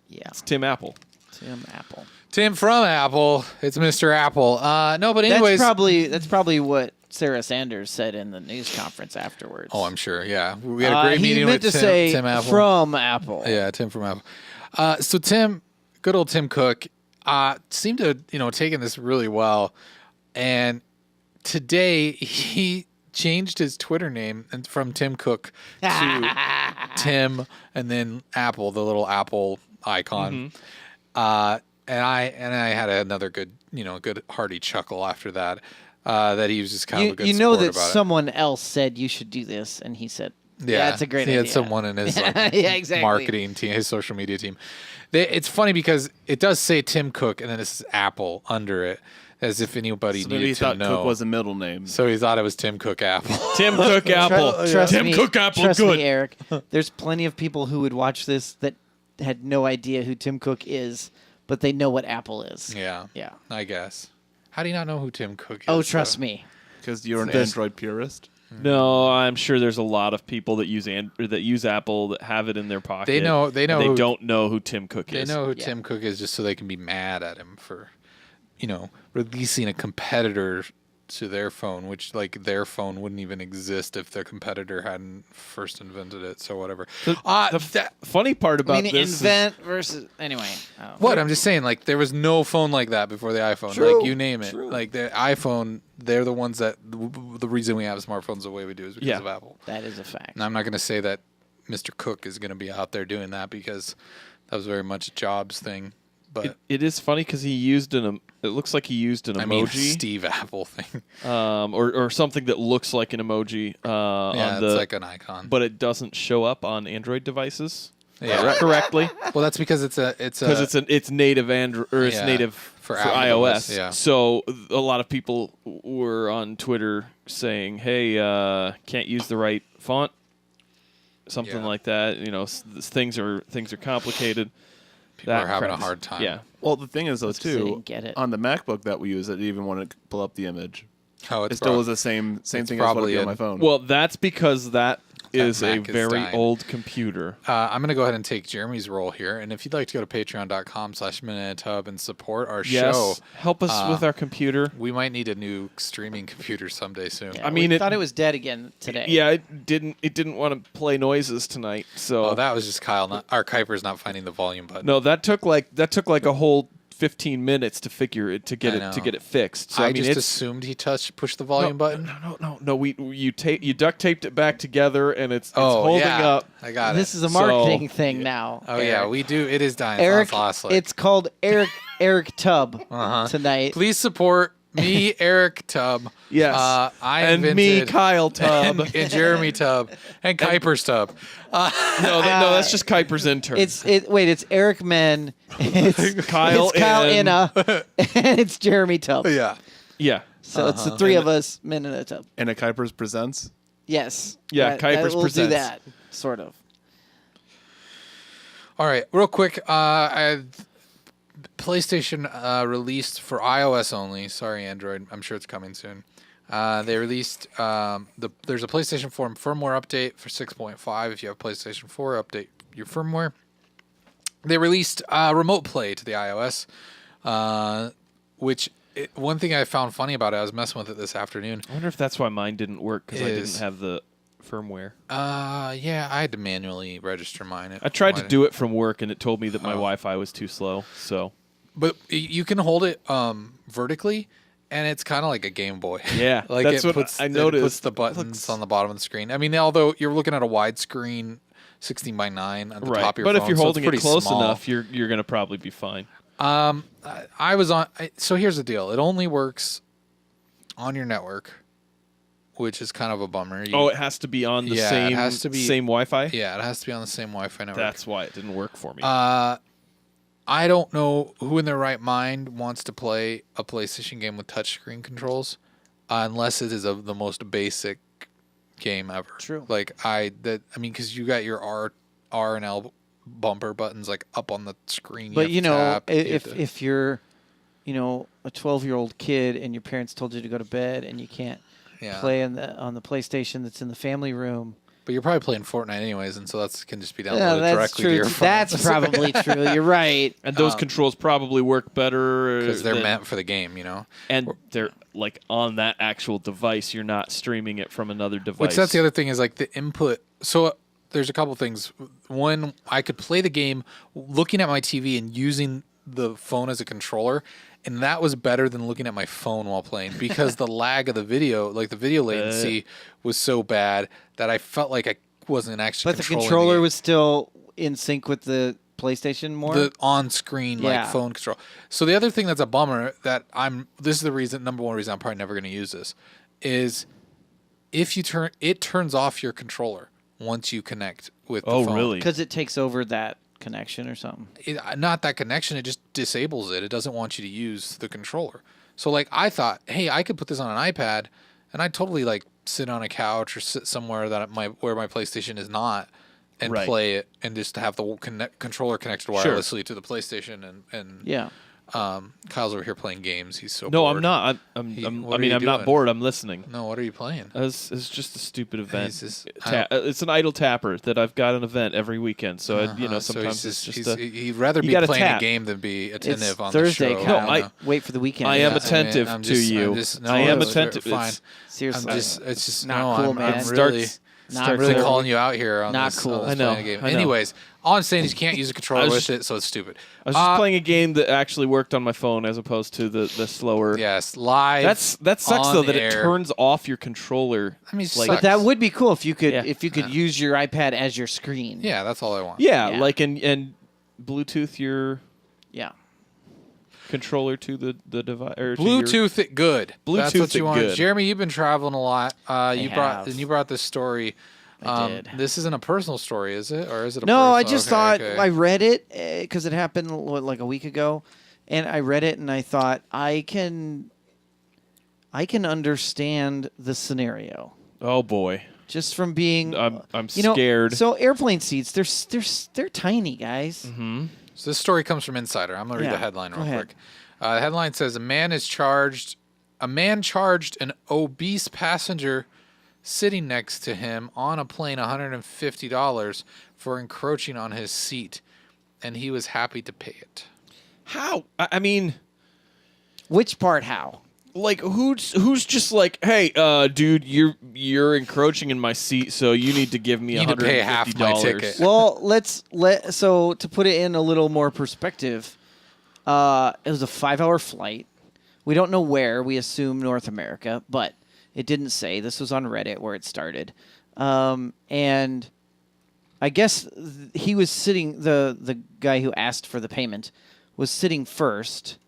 Yeah. It's Tim Apple. Tim Apple. Tim from Apple. It's Mr. Apple. No, but anyways. That's probably what Sarah Sanders said in the news conference afterwards. Oh, I'm sure. Yeah, we had a great he meeting meant with to say Tim Apple. from Apple. Yeah, Tim from Apple. So Tim, good old Tim Cook, seemed to taking this really well, and today he changed his Twitter name and from Tim Cook to Tim and then Apple, the little Apple icon. And I had another good hearty chuckle after that. That he was just kind of a good You know sport that about someone else said you should do this, and he said, it. "Yeah, it's a great he idea." had someone in his Yeah, exactly. marketing team, his social media team. It's funny because it does say Tim Cook and then it says Apple under it, as if anybody So maybe needed he to thought know. Cook was a middle name. So he thought it was Tim Cook Apple. Tim Cook Apple. Trust Tim me, Cook Apple. Trust Good. me, Eric. There's plenty of people who would watch this that had no idea who Tim Cook is, but they know what Apple is. Yeah, Yeah. I guess. How do you not know who Tim Cook is? Oh, trust me. Because you're an This- Android purist. No, I'm sure there's a lot of people that use Apple that have it in their pocket. They know They who- don't know who Tim Cook They is. know who Yeah. Tim Cook is just so they can be mad at him for, releasing a competitor to their phone, which their phone wouldn't even exist if their competitor hadn't first invented it. So whatever. Funny part about I mean, this invent versus anyway. Oh. What I'm just saying, there was no phone like that before the iPhone. True, You name it. true. The iPhone, they're the ones that the reason we have smartphones the way we do is because Yeah. of Apple. That is a fact. And I'm not going to say that Mr. Cook is going to be out there doing that because that was very much a Jobs thing. But it is funny because he used it looks like he used an I mean, emoji, Steve Apple thing. or something that looks like an emoji Yeah, on it's the, like an icon. but it doesn't show up on Android devices Yeah. correctly Well, that's because it's because it's native Android or it's Yeah. native for iOS. Yeah. So a lot of people were on Twitter saying, "Hey, can't use the right font," something Yeah. like that. Things are complicated. People are having a hard time. Yeah. Well, the thing is, though, 'cause they too, didn't get it. on the MacBook that we use, it didn't even want to pull up the image. Oh, It still was the same thing as what probably it be on in- my phone. Well, that's because that is a Mac is very dying. old computer. I'm going to go ahead and take Jeremy's role here. And if you'd like to go to patreon.com/MinuteTub and support our Yes. show, Help us with our computer. we might need a new streaming computer someday soon. Yeah, I mean, we it- thought it was dead again today. Yeah, it didn't want to play noises tonight. So Oh, that was just Kyle. Our Kuiper's not finding the volume button. no, that took like a whole 15 minutes to figure it to get I it know. to get it fixed. So I I mean, just it's assumed he pushed the volume button. No. You duct taped it back together, and it's holding yeah. up. I got This it. is a marketing thing now. Oh yeah, Eric. we do. It is dying. Eric, It's it's called Eric Tubb Uh-huh. tonight. Please support me, Eric Tubb. Yes, I and me, invented- Kyle Tubb. and Jeremy Tubb and Kuiper's Tubb. no, that's just Kuiper's intern. It's Eric Men, it's Kyle it's Kyle in. Inna, and it's Jeremy Tubb. Yeah. yeah, So it's the three of us, Men in a Tub. and a Kuiper's presents. Yes. Yeah, Kuiper's we'll presents. do that, sort of. All right, real quick. PlayStation released for iOS only. Sorry, Android. I'm sure it's coming soon. They released there's a PlayStation 4 firmware update for 6.5. If you have PlayStation 4, update your firmware. They released Remote Play to the iOS, which one thing I found funny about it, I was messing with it this afternoon. I wonder if that's why mine didn't work because I Is- didn't have the firmware. Yeah, I had to manually register mine. I tried to do it from work, and it told me that my Wi-Fi was too slow. So But you can hold it vertically, and it's kind of like a Game Boy. Yeah, like that's what I It noticed. puts the It buttons looks- on the bottom of the screen. I mean, although you're looking at a widescreen 16:9 at the right, top of your but phone, if you're so it's holding it pretty close small. enough, you're gonna probably be fine. I was on. So here's the deal: it only works on your network, which is kind of a bummer. It has to be on the Yeah, it same has to be- same Wi-Fi. Yeah, it has to be on the same Wi-Fi network. That's why it didn't work for me. I don't know who in their right mind wants to play a PlayStation game with touchscreen controls, unless it is the most basic game ever. True. Because you got your R and L bumper buttons like up on the screen. But have to tap, you have if to- if you're, a 12-year-old kid and your parents told you to go to bed and you can't yeah. play on the PlayStation that's in the family room. But you're probably playing Fortnite anyways, and so can just be downloaded Yeah, that's directly true. to your phone. That's probably true. You're right. and those controls probably work better because they're than- meant for the game, and they're like on that actual device. You're not streaming it from another device. Which that's the other thing is like the input. So there's a couple things. One, I could play the game looking at my TV and using the phone as a controller, and that was better than looking at my phone while playing because the lag of the video, like the video latency, was so bad that I felt like I wasn't actually. But the controlling controller game. was still in sync with the PlayStation more. The on-screen like Yeah. phone control. So the other thing that's a bummer that this is the number one reason I'm probably never going to use this is if you it turns off your controller once you connect with the phone. Oh, really? Because it takes over that connection or something. Not that connection, it just disables it. It doesn't want you to use the controller. So like I thought, hey, I could put this on an iPad and I'd totally like sit on a couch or sit somewhere where my PlayStation is not and Right. play it and just have the controller connected Sure. wirelessly to the PlayStation and Yeah. Kyle's over here playing games. He's so No, bored. I'm not. What are you I'm not doing? bored. I'm listening. No, what are you playing? It's just a stupid event. He's just- It's an idle tapper that I've got an event every weekend. So So sometimes he's it's just he'd rather you be gotta playing tap. a game than be attentive It's on Thursday, the show. Kyle. No, I- Wait for the weekend. I am Yeah, attentive I'm to just- you. I'm just- no, I am it's attentive. fine. It's- Seriously. It's just Not no, cool, I'm, man. I'm Starts- really, Not I'm really cool. calling you out here on Not this. cool. On this I know, playing game. I know. Anyways, all I'm saying is you can't use a controller I was with just- it, so it's stupid. I was just playing a game that actually worked on my phone as opposed to the slower. Yes, live. That sucks on though that air. it turns off your controller. I mean, it like- sucks. But that would be cool if you could Yeah. use your iPad as your screen. Yeah, that's all I want. Yeah, Yeah. like and Bluetooth your Yeah. controller to the device or Bluetooth it good. That's Bluetooth what you it want. good. Jeremy, you've been traveling a lot. You have. brought this story. I did. This isn't a personal story, is it? Or is it a No, I personal? just Okay, thought okay. I read it because it happened like a week ago, and I read it and I thought I can understand the scenario Oh boy, just from being. I'm scared. So airplane seats, they're tiny, guys. Mm-hmm. So this story comes from Insider. I'm going to read the headline real ahead. quick. The headline says, a man charged an obese passenger sitting next to him on a plane $150 for encroaching on his seat, and he was happy to pay it. How? I mean, Which part? How? like who's just like, hey, dude, you're encroaching in my seat, so you need to give me You need to pay half my $150. ticket. Well, so to put it in a little more perspective, it was a 5-hour flight. We don't know where. We assume North America, but it didn't say. This was on Reddit where it started, and I guess he was sitting. The guy who asked for the payment was sitting first,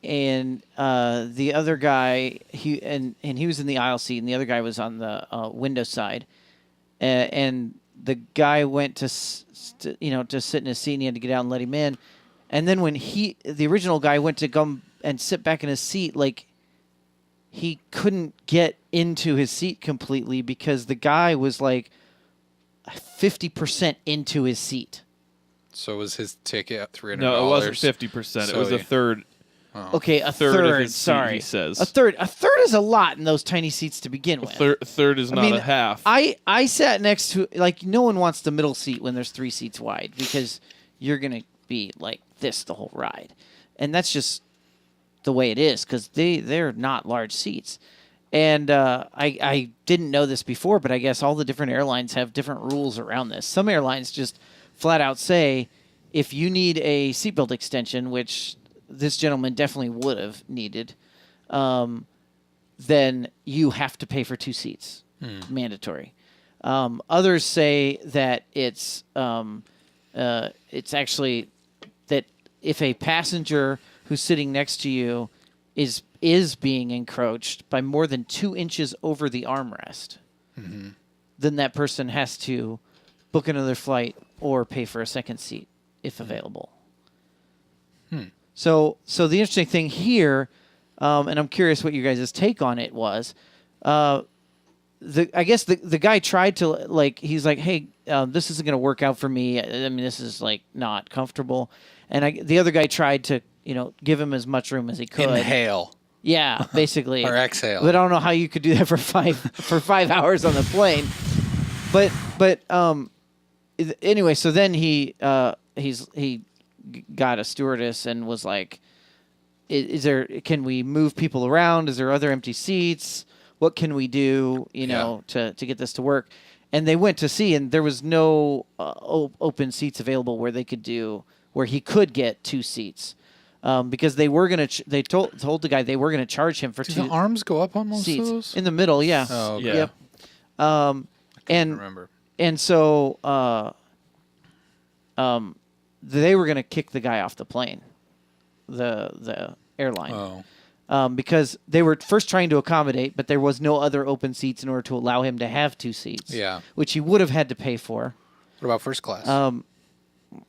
and the other guy he was in the aisle seat, and the other guy was on the window side, and the guy went to sit in his seat, and he had to get out and let him in, and then when the original guy went to come and sit back in his seat, like he couldn't get into his seat completely because the guy was like 50% into his seat. So was his ticket $300? No, it wasn't 50%. It was a third. Okay, a third of third. his seat, Sorry, he says. a third. A third is a lot in those tiny seats to begin with. Third is not a half. I sat next to, like, no one wants the middle seat when there's 3 seats wide because you're gonna be like this the whole ride, and that's just the way it is because they're not large seats. And I didn't know this before, but I guess all the different airlines have different rules around this. Some airlines just flat out say, if you need a seatbelt extension, which this gentleman definitely would have needed, then you have to pay for 2 seats, mandatory. Others say that it's actually that if a passenger who's sitting next to you is being encroached by more than 2 inches over the armrest, then that person has to book another flight or pay for a second seat if available. So the interesting thing here, and I'm curious what you guys' take on it was, I guess the guy tried to, like, he's like, hey, this isn't going to work out for me. I mean, this is like not comfortable. And the other guy tried to, give him as much room as he could. Inhale. Yeah, basically. Or exhale. But I don't know how you could do that for 5 hours on the plane. But anyway, so then he got a stewardess and was like, can we move people around? Is there other empty seats? What can we do, to get this to work? And they went to see, and there was no open seats available where he could get 2 seats. Because they were gonna, they told the guy they were gonna charge him for Do 2 the arms go up on most seats of those? in the middle. Yeah. Oh, okay. Yeah. Yep. I can't And remember. and so they were gonna kick the guy off the plane, the airline. Oh. Because they were first trying to accommodate, but there was no other open seats in order to allow him to have 2 seats. Yeah. Which he would have had to pay for. What about first class?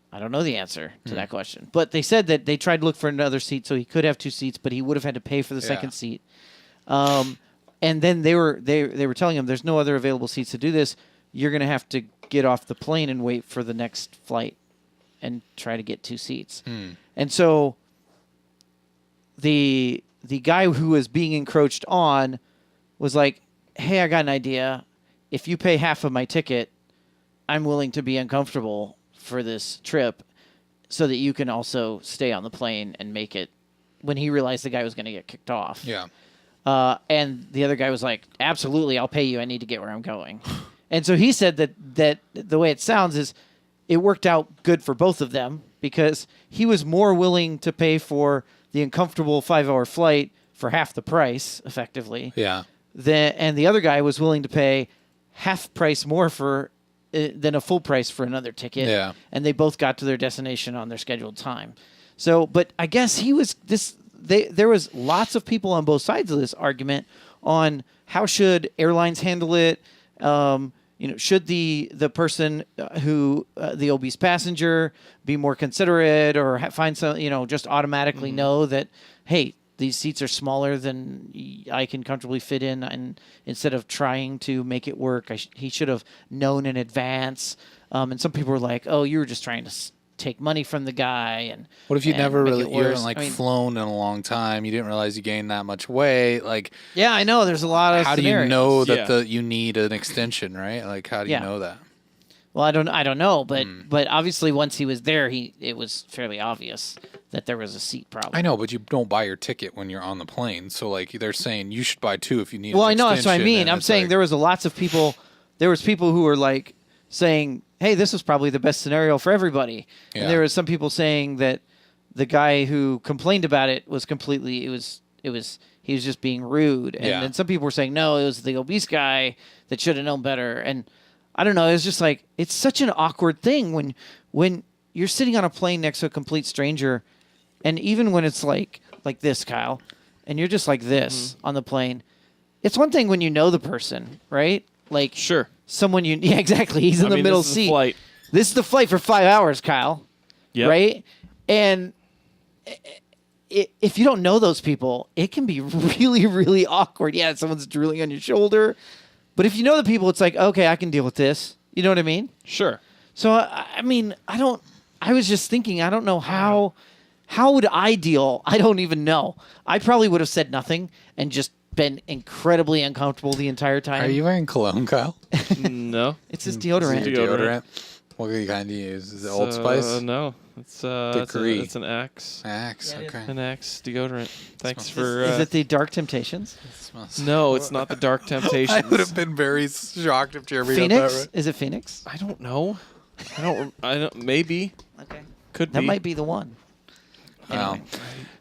I don't know the answer to that question, but they said that they tried to look for another seat so he could have 2 seats, but he would have had to pay for the second seat. And then they were telling him there's no other available seats to do this. You're going to have to get off the plane and wait for the next flight and try to get 2 seats. And so the guy who was being encroached on was like, hey, I got an idea. If you pay half of my ticket, I'm willing to be uncomfortable for this trip so that you can also stay on the plane and make it, when he realized the guy was going to get kicked off. Yeah. And the other guy was like, absolutely, I'll pay you. I need to get where I'm going. And so he said that the way it sounds is it worked out good for both of them because he was more willing to pay for the uncomfortable 5-hour flight for half the price, effectively. Yeah. And the other guy was willing to pay half price more than a full price for another ticket. Yeah. And they both got to their destination on their scheduled time. So, but I guess there was lots of people on both sides of this argument on how should airlines handle it. should the person who the obese passenger be more considerate or find some, just automatically know that, hey, these seats are smaller than I can comfortably fit in, and instead of trying to make it work, he should have known in advance. And some people were like, "Oh, you were just trying to take money from the guy." And what if you and never make really it you worse? haven't flown in a long time? You didn't realize you gained that much weight. Like, yeah, I know. There's a lot of how do you scenarios. know that Yeah. you need an extension, right? Like, how do you know that? Well, I don't know, but obviously once he was there, it was fairly obvious that there was a seat problem. I know, but you don't buy your ticket when you're on the plane. So like they're saying you should buy 2 if you need. Well, an I know that's what I extension, mean. and I'm it's saying like, there was lots of people. There was people who were like saying, "Hey, this was probably the best scenario for everybody," Yeah. and there was some people saying that the guy who complained about it was completely. He was just being rude, and Yeah. then some people were saying, "No, it was the obese guy that should have known better." And I don't know. It's just like it's such an awkward thing when you're sitting on a plane next to a complete stranger, and even when it's like this, Kyle, and you're just like this on the plane. It's one thing when you know the person, right? Like Sure. someone yeah, exactly. He's in the middle this is a seat. flight. This is the flight for 5 hours, Kyle. Yep. Right? And if you don't know those people, it can be really, really awkward. Yeah, someone's drooling on your shoulder. But if you know the people, it's like, okay, I can deal with this. You know what I mean? Sure. So, I mean, I was just thinking, I don't know how would I deal? I don't even know. I probably would have said nothing and just been incredibly uncomfortable the entire time. Are you wearing cologne, Kyle? No. It's his deodorant. Deodorant. What kind do you use? Is it Old Spice? No. It's Degree. it's an Axe. Axe. Yeah, it is. Okay. An Axe deodorant. Thanks Smells- for. Is it the Dark Temptations? Smells- No, it's not the Dark Temptations. I would have been very shocked if Jeremy got that Phoenix? right. Is it Phoenix? I don't know. I don't. Maybe. Okay. Could That be. might be the one. Wow. Anyway.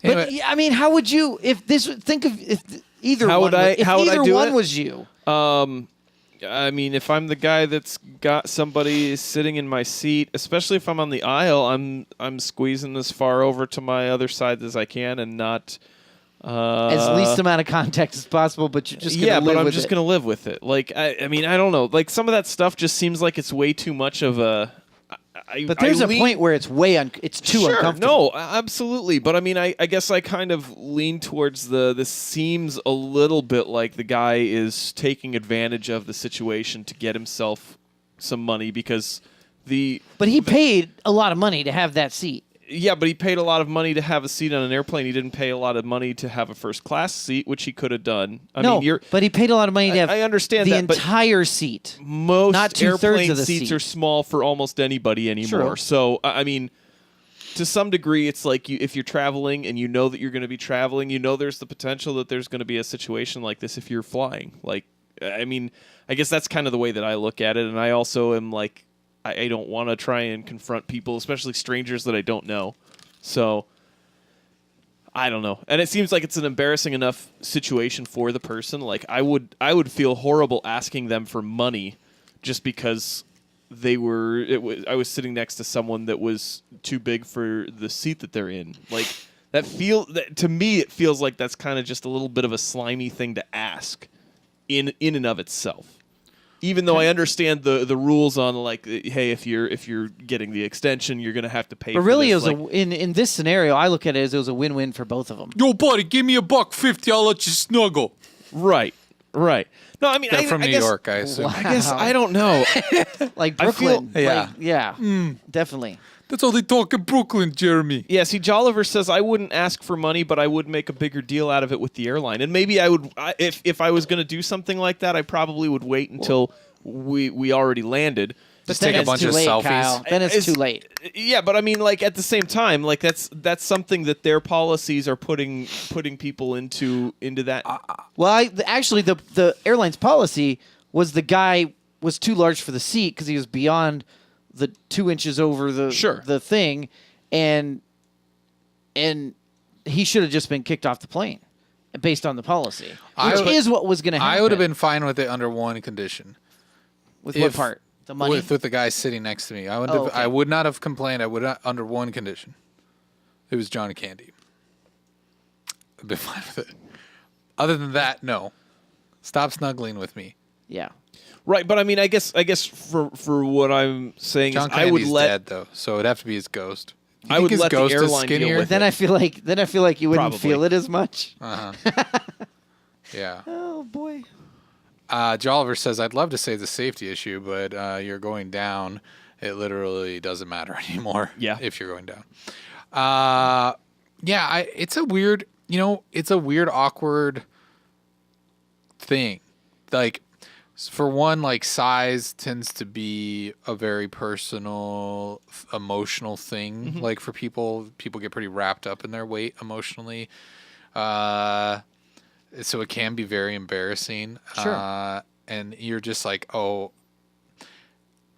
Anyway, But yeah, I mean, how would you think of if either How one would I- if how would I either do one it? was you? I mean, if I'm the guy that's got somebody sitting in my seat, especially if I'm on the aisle, I'm squeezing as far over to my other side as I can and not. As least amount of contact as possible, but you're just gonna yeah, live but I'm with just it. gonna live with it. Like I mean, I don't know. Like some of that stuff just seems like it's way too much of a. But there's a point where it's it's too Sure, uncomfortable. no, absolutely. But I mean, I guess I kind of lean towards this seems a little bit like the guy is taking advantage of the situation to get himself some money because But he paid a lot of money to have that seat. yeah, but he paid a lot of money to have a seat on an airplane. He didn't pay a lot of money to have a first class seat, which he could have done. I mean, but he paid a lot of money to have I understand the that, but entire seat. most not 2/3 airplane of the seats seat. are small for almost anybody anymore. True. So I mean, to some degree, it's like if you're traveling and you know that you're going to be traveling, you know there's the potential that there's going to be a situation like this if you're flying. Like, I mean, I guess that's kind of the way that I look at it, and I also am like, I don't want to try and confront people, especially strangers that I don't know. So I don't know. And it seems like it's an embarrassing enough situation for the person. Like I would feel horrible asking them for money just because I was sitting next to someone that was too big for the seat that they're in. Like to me it feels like that's kind of just a little bit of a slimy thing to ask in and of itself. Even though I understand the rules on like, hey, if you're getting the extension, you're gonna have to pay. But for really, this. it was in this scenario, I look at it as it was a win-win for both of them. yo, buddy, give me $1.50. I'll let you snuggle. right. No, I mean, They're I from New guess, York, I assume. Wow. I guess I don't know. Like I feel- Brooklyn. Yeah. Definitely. That's how they talk in Brooklyn, Jeremy. Yeah, see, Jolliver says I wouldn't ask for money, but I would make a bigger deal out of it with the airline, and maybe I would if I was going to do something like that, I probably would wait until we already landed. Just Then take a it's bunch too of late, selfies. Kyle. Then it's too late. Yeah, but I mean, like at the same time, like that's something that their policies are putting people into that. Well, actually, the airline's policy was the guy was too large for the seat because he was beyond the 2 inches over the thing, and he should have just been kicked off the plane based on the policy, which is what was going to happen. I would have been fine with it under one condition. with what part? The money. With the guy sitting next to me. I would Oh, okay. I would not have complained. I would not, under one condition. It was Johnny Candy. I'd been fine with it. Other than that, no. Stop snuggling with me. Yeah. Right, but I mean, I guess for what I'm saying John is, I would Candy's let dead though, so it'd have to be his ghost. Do you I think would his let the ghost is airline deal skinnier? with Then I feel like you wouldn't Probably. feel it as much. Yeah. Oh boy. Jolliver says, I'd love to say the safety issue, but you're going down. It literally doesn't matter anymore. Yeah. If you're going down. It's a weird, awkward thing. Like, for one, like, size tends to be a very personal, emotional thing. Mm-hmm. Like, for people get pretty wrapped up in their weight emotionally. So it can be very embarrassing. Sure. And you're just like, oh,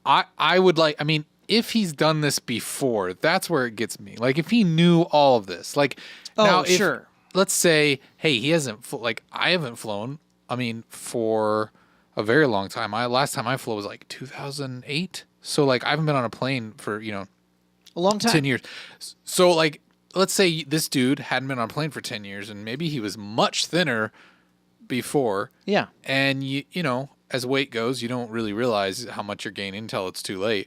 I would like, I mean, if he's done this before, that's where it gets me. Like, if he knew all of this, like, now, if, sure. let's say, hey, he hasn't, I haven't flown, I mean, for a very long time. Last time I flew was like 2008. So, like, I haven't been on a plane for, A long time. 10 years. So, like, let's say this dude hadn't been on a plane for 10 years and maybe he was much thinner before. Yeah. And, you know, as weight goes, you don't really realize how much you're gaining until it's too late.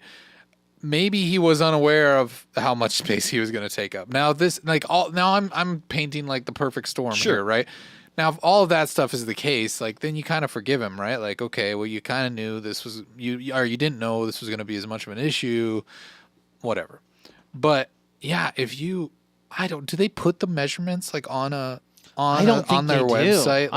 Maybe he was unaware of how much space he was going to take up. Now I'm painting like the perfect storm here, right? Now, if all of that stuff is the case, like, then you kind of forgive him, right? Like, okay, well, you kind of knew this was you didn't know this was going to be as much of an issue, whatever. But yeah, do they put the measurements like on their website?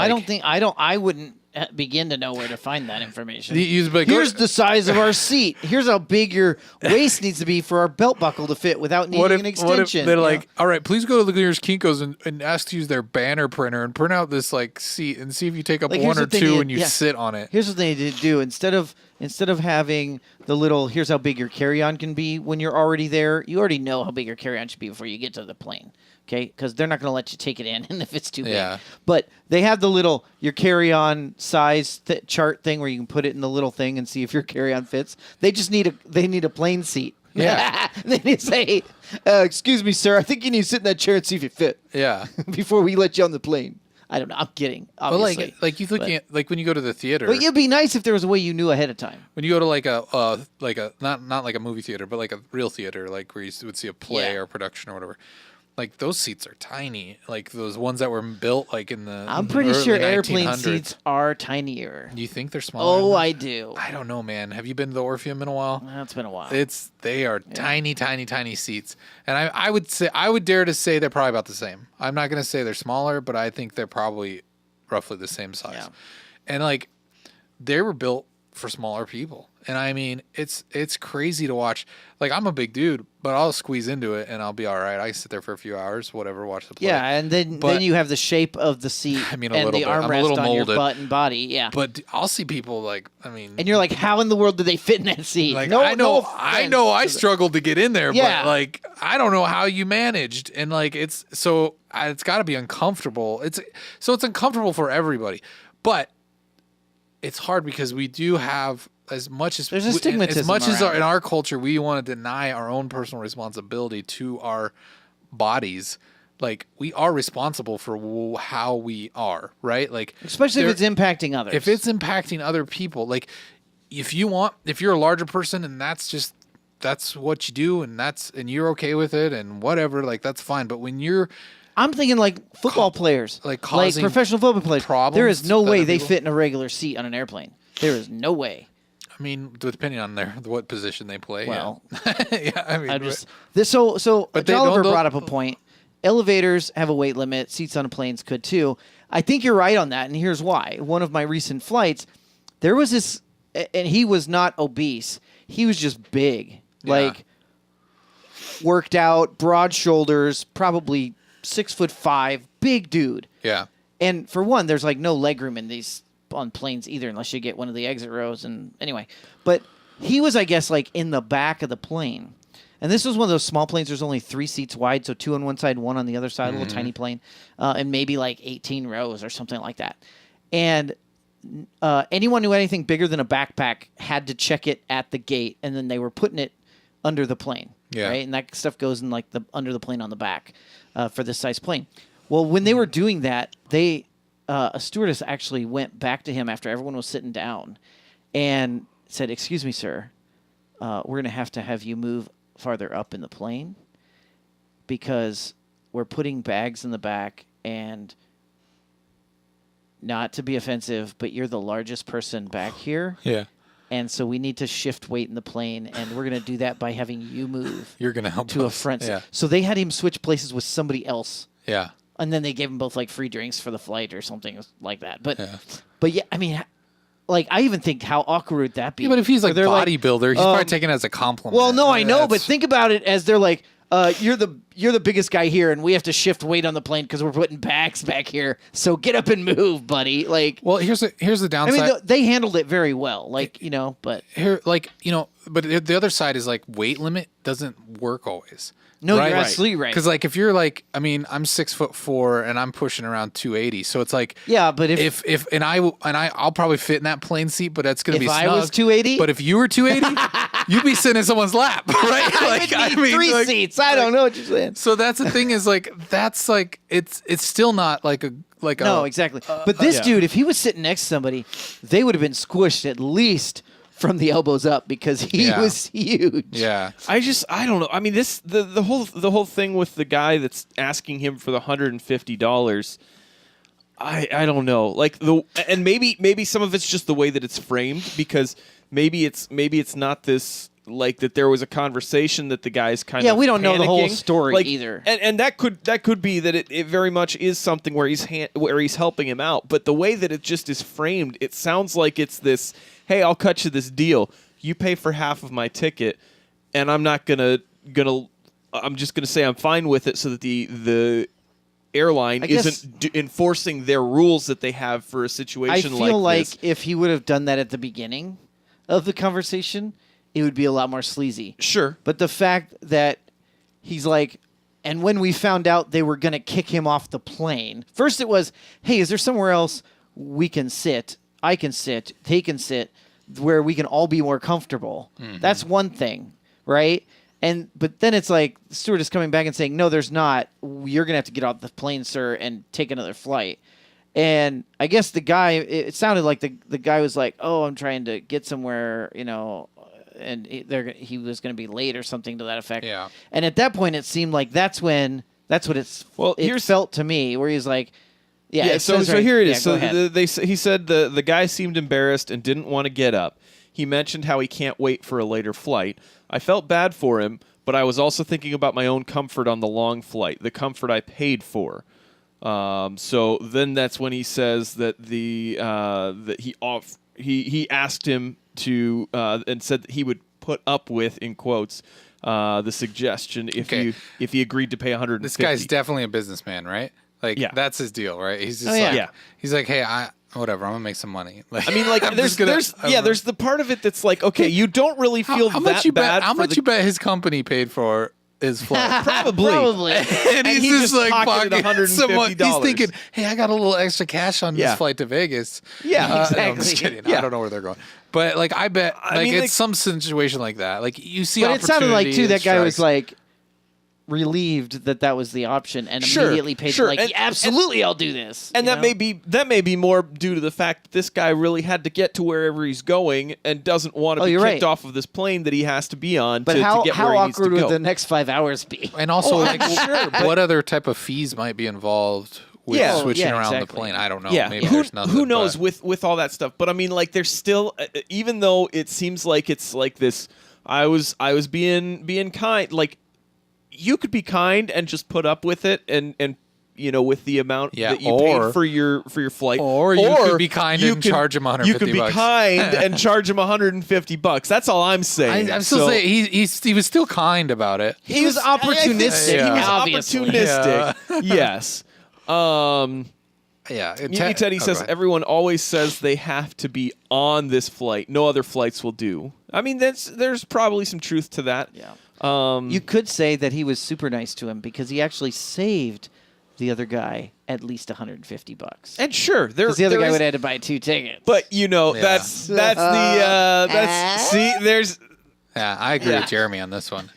I wouldn't begin to know where to find that information. Like, Here's the size of our seat. Here's how big your waist needs to be for our belt buckle to fit without needing an extension. What if they're like, all right, please go to the nearest Kinko's and ask to use their banner printer and print out this like seat and see if you take up Like, one here's or the thing, two and you sit on it. Here's what they need to do. Instead of having the little, here's how big your carry-on can be when you're already there, you already know how big your carry-on should be before you get to the plane. Okay, because they're not going to let you take it in, and if it's too big. Yeah. But they have the little your carry-on size chart thing where you can put it in the little thing and see if your carry-on fits. They just need a plane seat. Yeah. They need to say, "Excuse me, sir, I think you need to sit in that chair and see if you fit Yeah. before we let you on the plane." I don't know. I'm kidding. But Obviously. like you looking at like when you go to the theater. But it'd be nice if there was a way you knew ahead of time. When you go to like a not like a movie theater, but like a real theater, like where you would see a play Yeah. or production or whatever. Like those seats are tiny, like those ones that were built like in the. I'm pretty early sure airplane 1900s. seats are tinier. You think they're smaller? Oh, than I that? do. I don't know, man. Have you been to the Orpheum in a while? That's been a while. They are tiny seats, and I would dare to say they're probably about the same. I'm not gonna say they're smaller, but I think they're probably roughly the same size. Yeah. And like they were built for smaller people, and I mean it's crazy to watch. Like I'm a big dude, but I'll squeeze into it and I'll be all right. I can sit there for a few hours, whatever, watch the play. Yeah, and then you have the shape of the seat I mean, a and little the bit. I'm a armrest little on your molded. butt and body. Yeah. But I'll see people like, I mean, And you're like, how in the world do they fit in that seat? like no, I know no I offense. struggled to get in there, Yeah. but like I don't know how you managed, and like it's got to be uncomfortable. It's uncomfortable for everybody, but it's hard because we do have as much as There's a stigmatism as much as around in our culture we want to deny our own personal responsibility to our bodies. Like we are responsible for how we are, right? Like Especially if it's impacting others. if it's impacting other people, like if you're a larger person and that's what you do and you're okay with it and whatever, like that's fine. But when you're I'm thinking like football players, like causing professional football players. problems There is no to way other they people? fit in a regular seat on an airplane. There is no way. I mean, depending on what position they play. Well, yeah, I mean, I'm just so But they Oliver don't- brought up a point. Elevators have a weight limit. Seats on planes could too. I think you're right on that, and here's why. One of my recent flights, there was this, and he was not obese. He was just big, like worked out, broad shoulders, probably 6'5", big dude. yeah. And for one, there's like no legroom in these on planes either, unless you get one of the exit rows. And anyway, but he was, I guess, like in the back of the plane. And this was one of those small planes. There's only 3 seats wide, so 2 on one side, 1 on the other side, a little tiny plane, and maybe like 18 rows or something like that. And anyone who had anything bigger than a backpack had to check it at the gate, and then they were putting it under the plane. Yeah. Right? And that stuff goes in like the under the plane on the back for this size plane. Well, when they were doing that, they a stewardess actually went back to him after everyone was sitting down and said, "Excuse me, sir, we're going to have you move farther up in the plane because we're putting bags in the back and not to be offensive, but you're the largest person back here. Yeah. And so we need to shift weight in the plane, and we're going to do that by having you move You're going to help to a us. front seat." Yeah. So they had him switch places with somebody else. Yeah. And then they gave them both like free drinks for the flight or something like that. But Yeah. I mean, like I even think how awkward would that be? Yeah, but if he's like Where they're bodybuilder, he's probably taking it as a compliment. well, no, I know, but That's- think about it as they're like, you're the biggest guy here, and we have to shift weight on the plane because we're putting bags back here. So get up and move, buddy. Like, well, here's the I downside. mean, they handled it very well. Like, but Here, like, but the other side is like weight limit doesn't work always. no, right? you're absolutely right. Because like if you're like, I mean, I'm 6'4" and I'm pushing around 280, so it's like Yeah, but if I'll probably fit in that plane seat, but that's gonna If be I snug. was 280? But if you were 280, you'd be sitting in someone's lap, right? I would need three seats. I don't know what you're saying. So that's the thing is like that's like it's still not like a No, exactly. But this dude, if he was sitting next to somebody, they would have been squished at least from the elbows up because he Yeah. was huge. Yeah. I don't know. I mean, the whole thing with the guy that's asking him for the $150. I don't know. Like and maybe some of it's just the way that it's framed because maybe it's not this like that there was a conversation that the guy's kind of we don't know the whole panicking. story Like, either. And that could be that it very much is something where he's helping him out, but the way that it just is framed, it sounds like it's this, hey, I'll cut you this deal. You pay for half of my ticket, and I'm not gonna I'm just gonna say I'm fine with it so that the airline I guess- isn't enforcing their rules that they have for a situation I feel like this. if he would have done that at the beginning of the conversation, it would be a lot more sleazy. Sure. But the fact that he's like, and when we found out they were going to kick him off the plane, first it was, hey, is there somewhere else we can sit? I can sit, they can sit, where we can all be more comfortable. Mm-hmm. That's one thing, right? But then it's like the steward is coming back and saying, no, there's not. You're going to have to get off the plane, sir, and take another flight. And I guess the guy, it sounded like the guy was like, oh, I'm trying to get somewhere, and he was going to be late or something to that effect. Yeah. And at that point, it seemed like that's what it felt to me, where he's like, yeah. it So says right- here it is. yeah, go So ahead. he said the guy seemed embarrassed and didn't want to get up. He mentioned how he can't wait for a later flight. I felt bad for him, but I was also thinking about my own comfort on the long flight, the comfort I paid for. So then that's when he says that that he asked him to and said that he would put up with, in quotes, the suggestion if he agreed to pay $150. This guy's definitely a businessman, right? Like Yeah. that's his deal, right? He's just yeah. like, Yeah. he's like, hey, whatever, I'm gonna make some money. Like, I mean, like I'm there's just gonna- there's the part of it that's like, okay, you don't really feel how that much you bad. bet? How for much the- you bet his company paid for his flight? Probably. And he's he just just like pocketed pocketing someone. He's $150. thinking, hey, I got a little extra cash on Yeah. this flight to Vegas. Yeah, No, I'm exactly. just kidding. Yeah. I don't know where they're going. But like, I bet I like mean, it's like- some situation like that. Like you see, But it sounded like opportunity, too it that guy was strikes. like relieved that was the option and Sure, immediately paid sure. like, And- yeah, absolutely, I'll do this. And you that know? may be more due to the fact that this guy really had to get to wherever he's going and doesn't want to be you're kicked right. off of this plane that he has to be on But to how get where he needs to awkward go. would the next 5 hours be? And also, like, sure, but- what other type of fees might be involved with Yeah. switching Yeah, around the exactly. plane? I don't know. Yeah, Maybe who, there's nothing. who knows but- with all that stuff? But I mean, like, there's still, even though it seems like it's like this, I was being kind. Like, you could be kind and just put up with it, and with the amount Yeah, that you or- paid for your flight, Or you could be kind you and could- charge him $150. You could be kind and charge him $150. That's all I'm saying. I'm still So- saying he was still kind about it. He was opportunistic. He was obviously. opportunistic. Yes. Yeah, Teddy says everyone always says they have to be on this flight. No other flights will do. I mean, there's probably some truth to that. Yeah. You could say that he was super nice to him because he actually saved the other guy at least $150. And sure, Because the other there guy is- would have had to buy 2 tickets. But Yeah. that's see, there's Yeah, I agree with Jeremy on this one.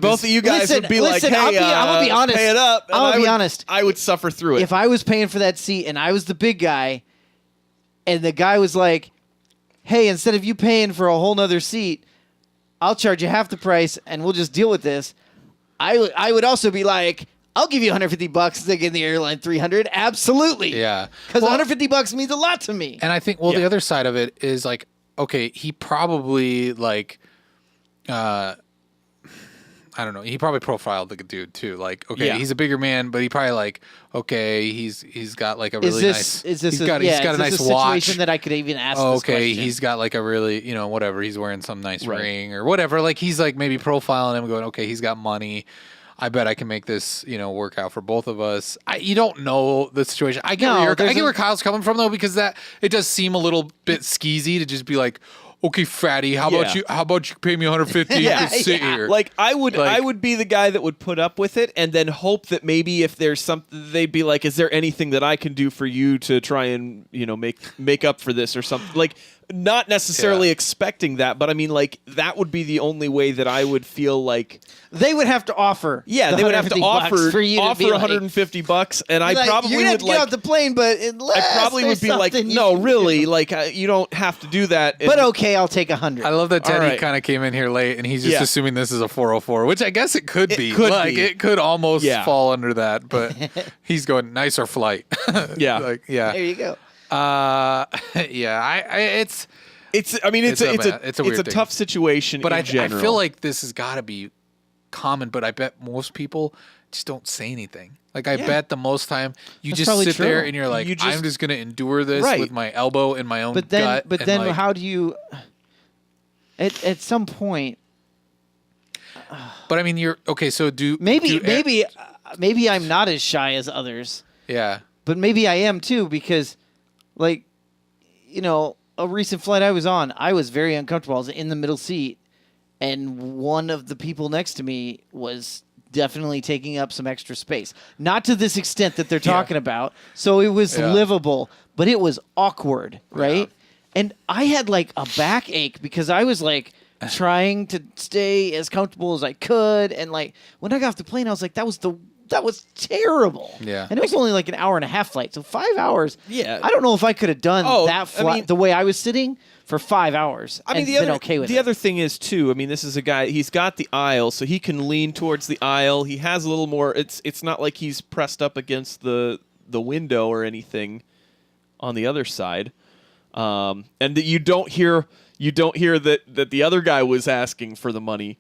Both of you guys Listen, would be listen, like, "Hey, I'm gonna be honest. pay it up." And I'm gonna be honest. I would suffer through it. If I was paying for that seat and I was the big guy, and the guy was like, "Hey, instead of you paying for a whole nother seat, I'll charge you half the price, and we'll just deal with this," I would also be like, "I'll give you $150 to get in the airline 300." Absolutely. Yeah. Because Well, $150 means a lot to me. And I think, the other side of it is like, okay, he probably like, I don't know. He probably profiled the dude too. Like, okay, he's a bigger man, but he probably like, okay, he's got like a really nice. Is this he's got a nice watch. situation that I could even ask? Oh, this okay, question? he's got like a really, whatever. He's wearing some nice ring or whatever. Like he's like maybe profiling him, going, okay, he's got money. I bet I can make this, work out for both of us. You don't know the situation. I get where Kyle's coming from though, because that it does seem a little bit skeezy to just be like, okay, fatty, how about you pay me $150 and sit here? Like I would be the guy that would put up with it and then hope that maybe if there's something, they'd be like, "Is there anything that I can do for you to try and make up for this or something?" Like not necessarily expecting that, but I mean like that would be the only way that I would feel like they would have to offer. Yeah, they would have to offer for you offer to be $150, and I like, probably you're gonna would have to get like. off the plane, but unless I probably would there's be like, something you "No, can really, do." like you don't have to do that." But okay, I'll take 100. I love that Teddy right. kind of came in here late and he's just Yeah. assuming this is a 404, which I guess it could be. could like, be. It could almost Yeah. fall under that, but he's going nicer flight. Yeah. There you go. It's I mean it's It's a a weird thing. tough situation, But in I general. feel like this has got to be common, but I bet most people just don't say anything. Like I bet the most time you That's just probably sit there true. and you're like, You just- I'm just going to endure this Right. with my elbow in my own But then, gut. and, like, how do you? At some point, But I mean, you're okay. So maybe I'm not as shy as others, yeah. but maybe I am too because, like, a recent flight I was on, I was very uncomfortable. I was in the middle seat, and one of the people next to me was definitely taking up some extra space. Not to this extent that they're talking about. So it was livable, but it was awkward, right? And I had like a backache because I was like trying to stay as comfortable as I could. And like when I got off the plane, I was like, that was terrible. Yeah. And it was only like an hour and a half flight. So 5 hours. Yeah. I don't know if I could have done that flight I mean- the way I was sitting for 5 hours. I mean, and the been okay with the it. other thing is too. I mean, this is a guy. He's got the aisle, so he can lean towards the aisle. He has a little more. It's not like he's pressed up against the window or anything on the other side. And that you don't hear that the other guy was asking for the money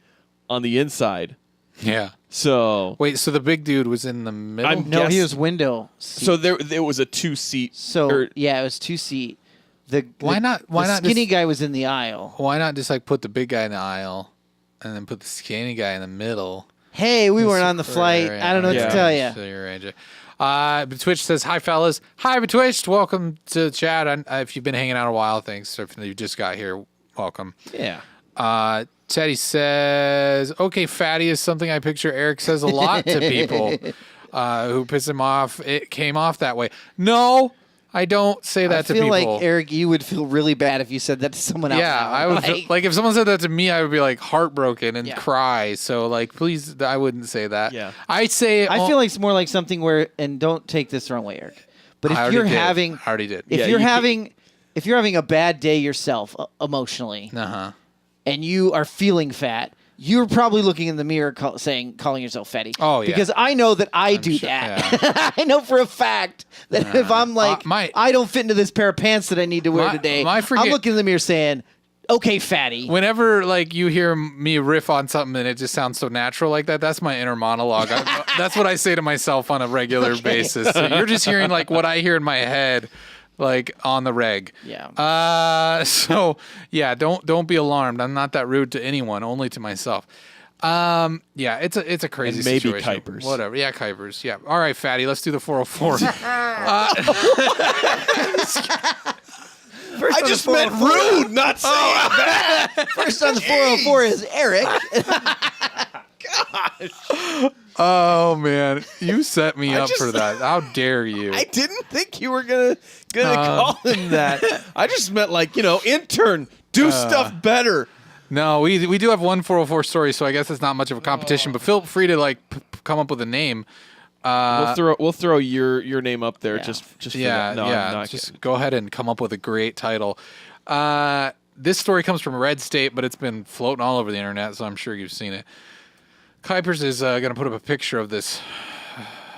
on the inside. Yeah. So Wait, so the big dude was in the middle? I'm- No, he Yes. was window seat. so there was a 2-seat. So yeah, it was 2-seat. Why not skinny just- guy was in the aisle. Why not just like put the big guy in the aisle and then put the skinny guy in the middle? Hey, we weren't on the flight. I don't know what Yeah. to tell you. So you're right, Jay. Twitch says, hi, fellas. Hi, Twitch. Welcome to the chat. If you've been hanging out a while, thanks. If you just got here, welcome. Yeah. Teddy says, okay, fatty is something I picture Eric says a lot to people who piss him off. It came off that way. No, I don't say that to people. I feel like, Eric, you would feel really bad if you said that to someone else. Yeah, now. I would feel, like if someone said that to me, I would be like heartbroken and Yeah. cry. So like, please, I wouldn't say that. Yeah. I say, I feel like it's more like something where, and don't take this the wrong way, Eric, but if you're having, I already did. if Yeah, you're you having, if you're having a bad day yourself emotionally, and you are feeling fat, you're probably looking in the mirror calling yourself fatty. Oh, yeah. Because I know that I do sure, that. I know for a fact that if I'm like, I don't fit into this pair of pants that I need to wear today, I'm looking in the mirror saying, okay, fatty. Whenever like you hear me riff on something and it just sounds so natural like that, that's my inner monologue. That's what I say to myself on a regular basis. So you're just hearing like what I hear in my head, like on the reg. Yeah. So yeah, don't be alarmed. I'm not that rude to anyone, only to myself. Yeah, it's a crazy And maybe situation. Kuipers. Whatever. Yeah, Kuipers. Yeah. All right, fatty. Let's do the 404. I just meant rude, not saying that. First on the 404 is Eric. Oh man, you set me up just- for that. How dare you? I didn't think you were gonna call him that. I just meant like intern, do stuff better. No, we do have one 404 story, so I guess it's not much of a competition. But feel free to like come up with a name. We'll throw your name up there Yeah. just for Yeah, that. No, yeah. I'm not Just kidding. go ahead and come up with a great title. This story comes from Red State, but it's been floating all over the internet, so I'm sure you've seen it. Kuipers is going to put up a picture of this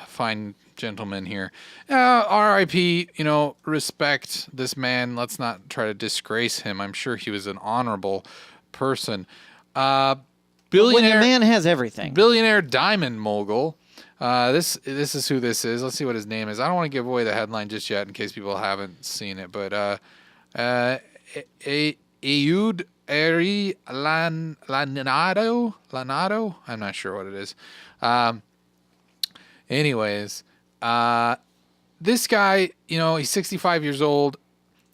fine gentleman here. R.I.P. Respect this man. Let's not try to disgrace him. I'm sure he was an honorable person. When Billionaire a man has everything. billionaire diamond mogul. This is who this is. Let's see what his name is. I don't want to give away the headline just yet in case people haven't seen it. But Eud Eri Lanado. I'm not sure what it is. Anyways, this guy, he's 65 years old.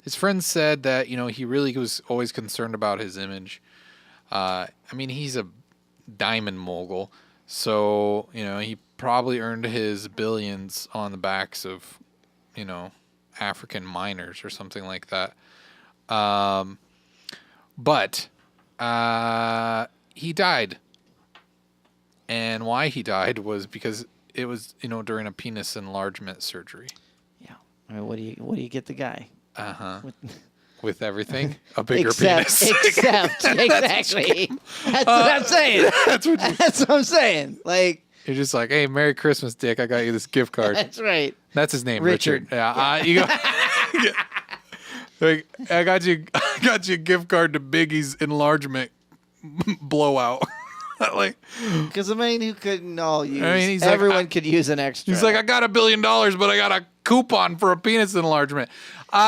His friends said that he really was always concerned about his image. He's a diamond mogul, so he probably earned his billions on the backs of African miners or something like that. But he died, and why he died was because it was during a penis enlargement surgery. Yeah. I mean, what do you get the guy? With everything, a bigger Except, penis. exactly. That's what I'm saying. That's what I'm saying. Like, You're just like, hey, Merry Christmas, Dick. I got you this gift card. that's right. That's his name, Richard. Richard. Yeah. You go. Like, I got you a gift card to Biggie's enlargement blowout. Like, Because who couldn't all use? he's like, Everyone could use an extra. he's like, I got $1 billion, but I got a coupon for a penis enlargement.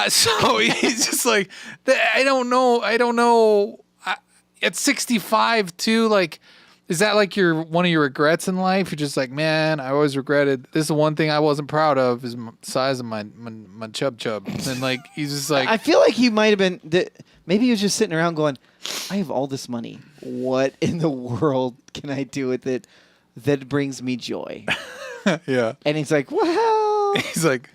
So he's just like, I don't know. At 65 too, like, is that like one of your regrets in life? You're just like, man, I always regretted. This is the one thing I wasn't proud of is the size of my chub. And like, he's just like, I feel like he might have been. Maybe he was just sitting around going, I have all this money. What in the world can I do with it that brings me joy? yeah. And he's like, well. He's like,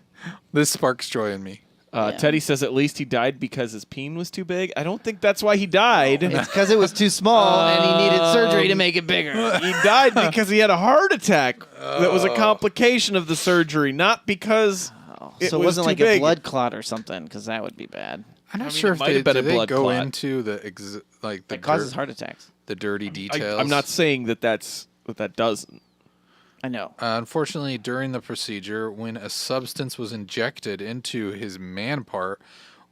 this sparks joy in me. Yeah. Teddy says at least he died because his peen was too big. I don't think that's why he died. It's because it was too small and he needed surgery to make it bigger. He died because he had a heart attack that was a complication of the surgery, not because So it was wasn't too like big. a blood clot or something, because that would be bad. I'm not mean, sure it if might have been did a they blood go clot. into the It causes heart attacks. the dirty details. I'm not saying that that doesn't. I know. Unfortunately, during the procedure, when a substance was injected into his man part,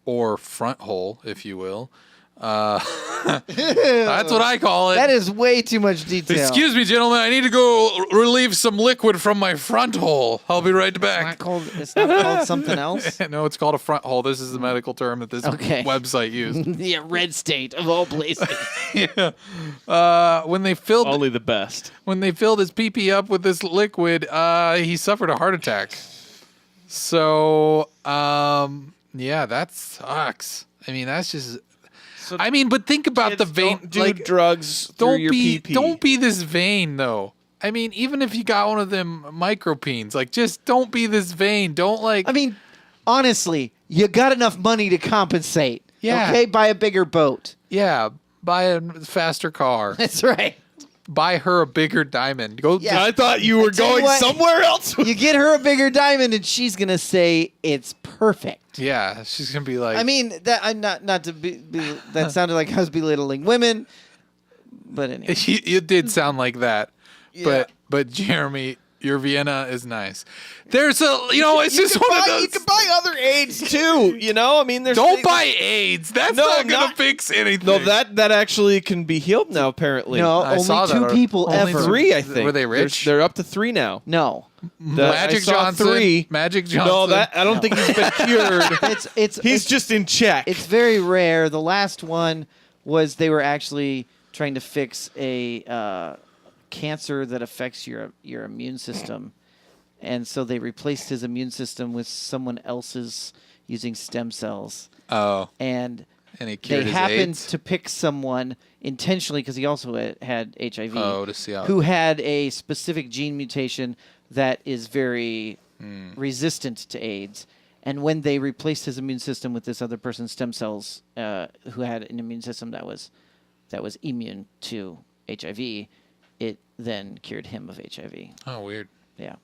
or front hole, if you will, that's what I call it. That is way too much detail. Excuse me, gentlemen. I need to go relieve some liquid from my front hole. I'll be right It's back. not called something else. No, it's called a front hole. This is the medical term that this Okay. website used. Yeah, red state of all places. Yeah. When they filled Only the best. his pee-pee up with this liquid, he suffered a heart attack. So, yeah, that sucks. I mean, that's just. But think about the vein. Don't do drugs through Don't your be pee-pee. don't be this vain though. I mean, even if you got one of them micropeens, like just don't be this vain. Don't like. I mean, honestly, you got enough money to compensate. Yeah. Okay, buy a bigger boat. yeah, buy a faster car. That's right. Buy her a bigger diamond. Go. Yeah. I thought you were tell you going what. somewhere else. You get her a bigger diamond, and she's gonna say it's perfect. Yeah, she's gonna be like. I mean, that I'm not to be that sounded like I was belittling women, but anyway. it did sound like that. Yeah. But Jeremy, your Vienna is nice. There's it's just one of those. You can buy other aids too. I mean, there's Don't things- buy AIDS. That's No, not gonna not- fix anything. No, that actually can be healed now. Apparently, No, I only saw that two already. people Only ever. three. I think Were they rich? They're up to 3 now. No, Magic I saw Johnson. 3. Magic Johnson. No, I don't think he's been cured. it's He's just in check. it's very rare. The last one was they were actually trying to fix a cancer that affects your immune system, and so they replaced his immune system with someone else's using stem cells. Oh, And and he cured they his happened AIDS? to pick someone intentionally because he also had HIV. Oh, to see how. who had a specific gene mutation that is very resistant to AIDS. And when they replaced his immune system with this other person's stem cells, who had an immune system that was that was immune to HIV, it then cured him of HIV. Oh, weird. Yeah.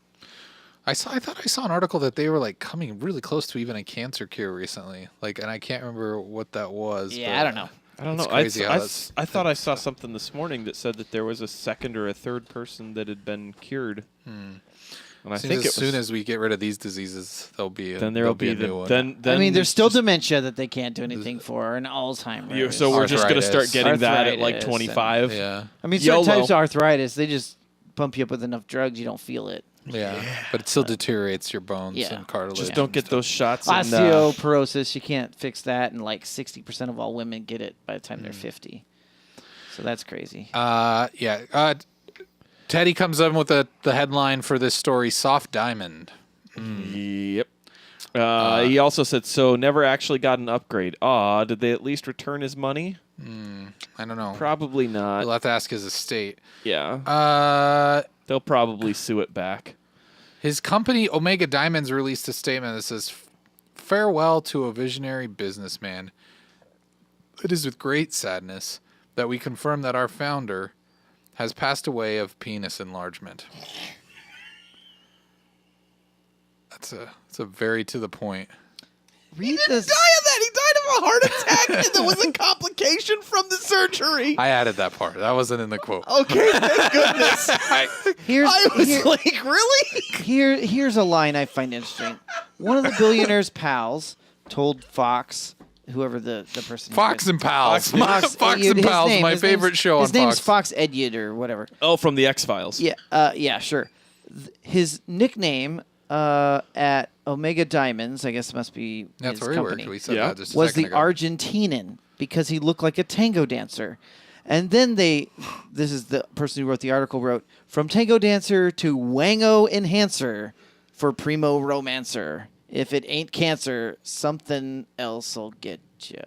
I thought I saw an article that they were like coming really close to even a cancer cure recently. Like, and I can't remember what that was. Yeah, but I don't know. I don't It's know. crazy how I thought I saw something this morning that said that there was a second or a third person that had been cured. And I Seems think as it soon was, as we get rid of these diseases, there'll be then there'll be a new one. then I mean, there's still just- dementia that they can't do anything for, and Alzheimer's. so we're just gonna start Arthritis. getting that at like Arthritis 25. yeah, I mean, certain YOLO. types of arthritis, they just pump you up with enough drugs, you don't feel it. yeah, but it still deteriorates your bones Yeah. and cartilage. Just and don't get stuff. those shots. In, Osteoporosis, you can't fix that, and like 60% of all women get it by the time they're 50. So that's crazy. Yeah. Teddy comes up with the headline for this story: "Soft Diamond." Yep. He also said, so never actually got an upgrade. Aw, did they at least return his money? I don't know. Probably not. We'll have to ask his estate. Yeah. They'll probably sue it back. His company, Omega Diamonds, released a statement that says, "Farewell to a visionary businessman. It is with great sadness that we confirm that our founder has passed away of penis enlargement." That's a very to the point. Read this. He died of a heart attack, and there was a complication from the surgery. I added that part. That wasn't in the quote. Okay, thank goodness. Here's, I was here- like, really? here's a line I find interesting. One of the billionaire's pals told Fox, whoever the person Fox and Pals. Fox, Fox his and Pals, name- my his favorite name's- show on His name's Fox. Fox Edyot or whatever. Oh, from the X-Files. Yeah, sure. His nickname at Omega Diamonds, I guess must be That's his where he company, worked. We said Yeah. that just a was second the ago. Argentinian because he looked like a tango dancer. And then this is the person who wrote the article, wrote, "From tango dancer to wango enhancer for primo romancer. If it ain't cancer, something else'll get ya."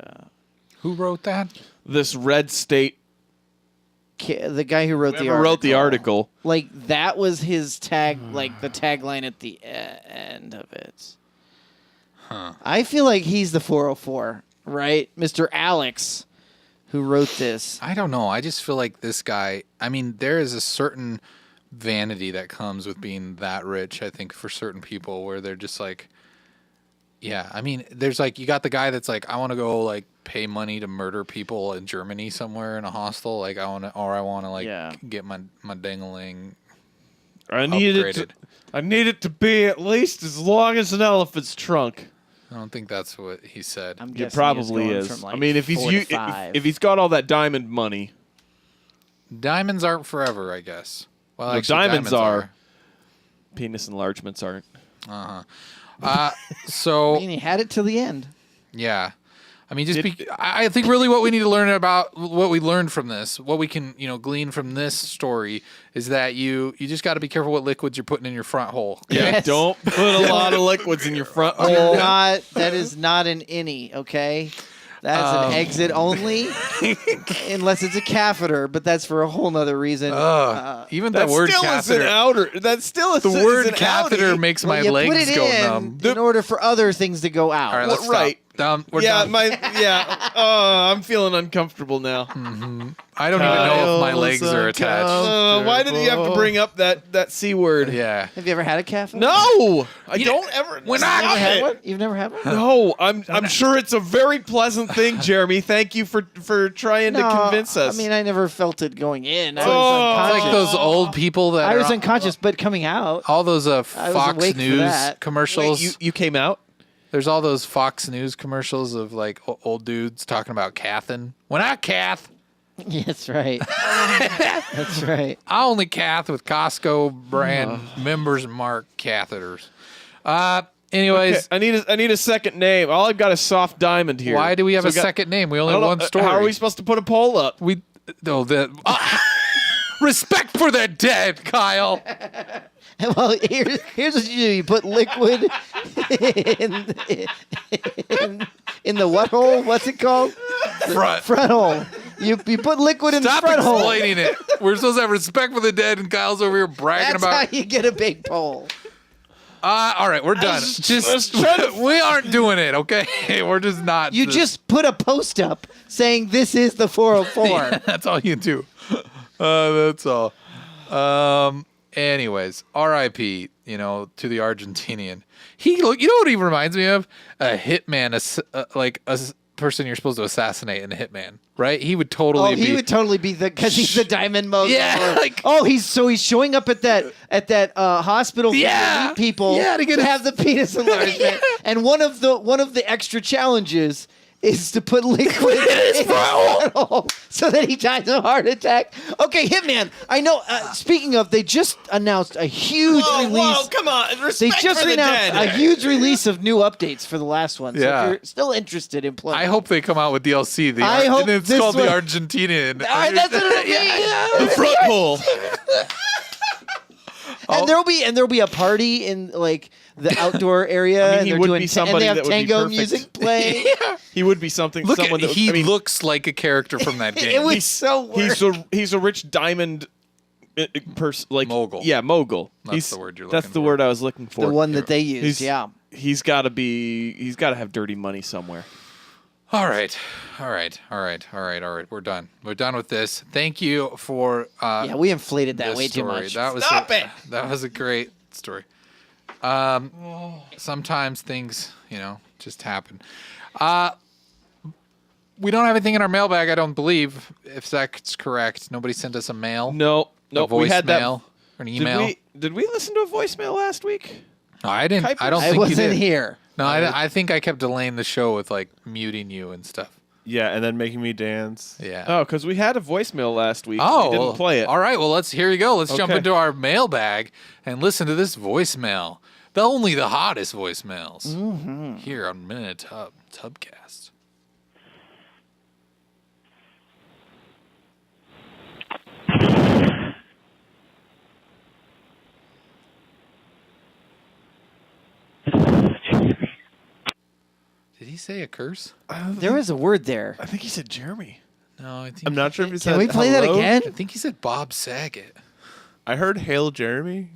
Who wrote that? This red state The guy who wrote the whoever article. wrote the article. Like, that was his tag, like the tagline at the end of it. I feel like he's the 404, right? Mr. Alex, who wrote this. I don't know. I just feel like this guy, I mean, there is a certain vanity that comes with being that rich, I think, for certain people where they're just like, yeah, I mean, there's like, you got the guy that's like, I want to go like pay money to murder people in Germany somewhere in a hostel. Like I want to like Yeah. get my dingling I need it to be at least as long as an elephant's trunk. I don't think that's what he said. I'm It guessing probably he was is. going from, like, I mean, if he's 4 to 5. if he's got all that diamond money, Diamonds aren't forever, I guess. Well, No, actually, diamonds are. Penis enlargements aren't. So I mean, he had it till the end. yeah. I mean, I think really what we need to learn about what we learned from this, what we can, glean from this story is that you just got to be careful what liquids you're putting in your front hole. Yeah, Yes. don't put a lot of liquids in your front Do hole. that is not an innie, okay? That's an exit only, unless it's a catheter, but that's for a whole nother reason. Even That the word still is an catheter. outer. That still is The word an catheter outie. makes Well, my you put legs it go in numb. order for other things to go out. All right, let's Right. stop. We're Yeah, done. I'm feeling uncomfortable now. I don't even know if my legs are attached. Why did you have to bring up that C word? Yeah. Have you ever had a catheter? No, I don't ever. when stop I- You've never had it. one? You've never had one? No, I'm sure it's a very pleasant thing, Jeremy. Thank you for trying to convince us. I mean, I never felt it going in. I Oh. was It's unconscious. like those old people that I was are unconscious, but coming out. all those was Fox awake for News that. commercials. Wait, you came out? There's all those Fox News commercials of like old dudes talking about cathing. When I cath, Yeah, that's right. That's right. I only cath with Costco brand members mark catheters. Anyways, Okay, I need a second name. All I've got is soft diamond here. why do we have So a got- second name? We I only don't have know, one story. How are we supposed to put a poll up? Respect for the dead, Kyle. Well, here's what you do. You put liquid in the what hole? What's it called? Front. Front hole. You put liquid in Stop the front hole. explaining it. We're supposed to have respect for the dead, and Kyle's over here bragging That's about. how you get a big poll. All right, we're done. Just we aren't doing it, okay? We're just not. You just put a post up saying this is the 404. Yeah, that's all you do. That's all. Anyways, R.I.P. You know, to the Argentinian. You know what he reminds me of? A hitman, like a person you're supposed to assassinate in a hitman, right? He would totally. He would totally be because he's the diamond mogul. Yeah, like he's showing up at that hospital for Yeah. elite people to have the penis enlargement. And one of the extra challenges is to put liquid in his butthole so that he dies of a heart attack. Okay, Hitman. I know. Speaking of, they just announced a huge release. Whoa, come on. Respect They just for the announced dead. a huge release of new updates for the last one. So Yeah. if you're still interested in playing. I hope they come out with DLC. I hope and it's this called one- the Argentinian. That's what it'll be. The front pole. And there'll be a party in like the outdoor area. I mean, and he they're would doing be and somebody they have that would be tango perfect. music playing. He would be something. Look someone at, that, he I mean, looks like a character from that game. It was so weird. he's a rich diamond person, like Mogul. Yeah, mogul. That's the word you're That's looking the for. word I was looking for. The one that they used. He's- Yeah. He's got to have dirty money somewhere. All right. We're done. We're done with this. Thank you for Yeah, we inflated that this way too story. much. Stop it! That was a great story. Sometimes things, just happen. We don't have anything in our mailbag, I don't believe, if that's correct. Nobody sent us a mail. No, a we had that. voicemail or an email. Did we listen to a voicemail last week? No, I didn't. Kuipers? I don't I think you wasn't did. here. No, I think I kept delaying the show with like muting you and stuff. Yeah, and then making me dance. Yeah. Oh, because we had a voicemail last week. Oh, we didn't play it. All right. Well, here you go. Let's jump Okay. into our mailbag and listen to this voicemail. Only the hottest voicemails here on Minute TUBCAST. Did he say a curse? There was a word there. I think he said Jeremy. No, I think I'm not sure if he said Can we play that hello. again? I think he said Bob Saget. I heard Hail Jeremy.